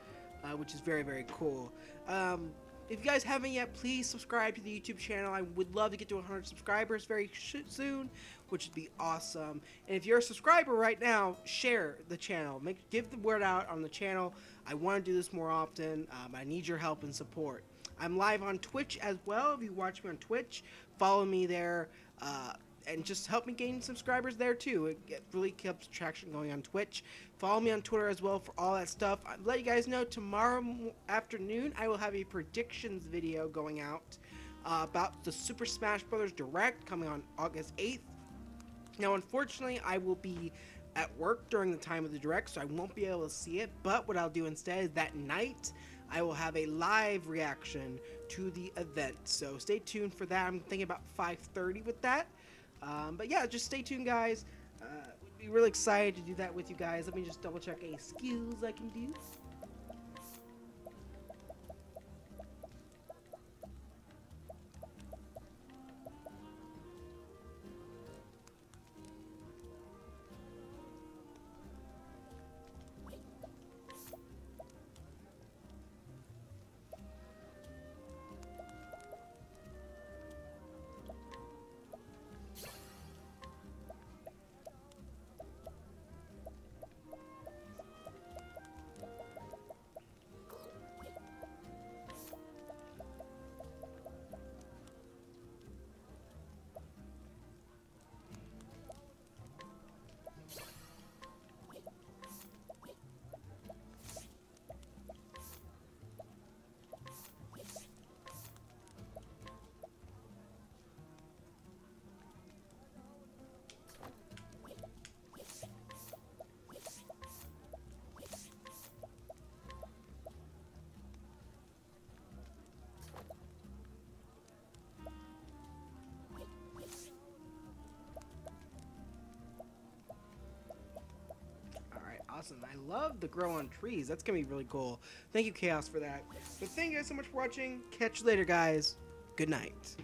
which is very, very cool. If you guys haven't yet, please subscribe to the YouTube channel. I would love to get to 100 subscribers very soon, which would be awesome. And if you're a subscriber right now, share the channel. Give the word out on the channel. I want to do this more often. I need your help and support. I'm live on Twitch as well. If you watch me on Twitch, follow me there. And just help me gain subscribers there too. It really keeps traction going on Twitch. Follow me on Twitter as well for all that stuff. I'll let you guys know tomorrow afternoon I will have a predictions video going out about the Super Smash Bros. Direct coming on August 8th. Now unfortunately I will be at work during the time of the Direct, so I won't be able to see it, but what I'll do instead is that night I will have a live reaction to the event. So stay tuned for that. I'm thinking about 5:30 with that. But yeah, just stay tuned, guys. We'd be really excited to do that with you guys. Let me just double check any skills I can do. Awesome. I love the grow on trees. That's going to be really cool. Thank you, Chaos, for that. But thank you guys so much for watching. Catch you later, guys. Good night.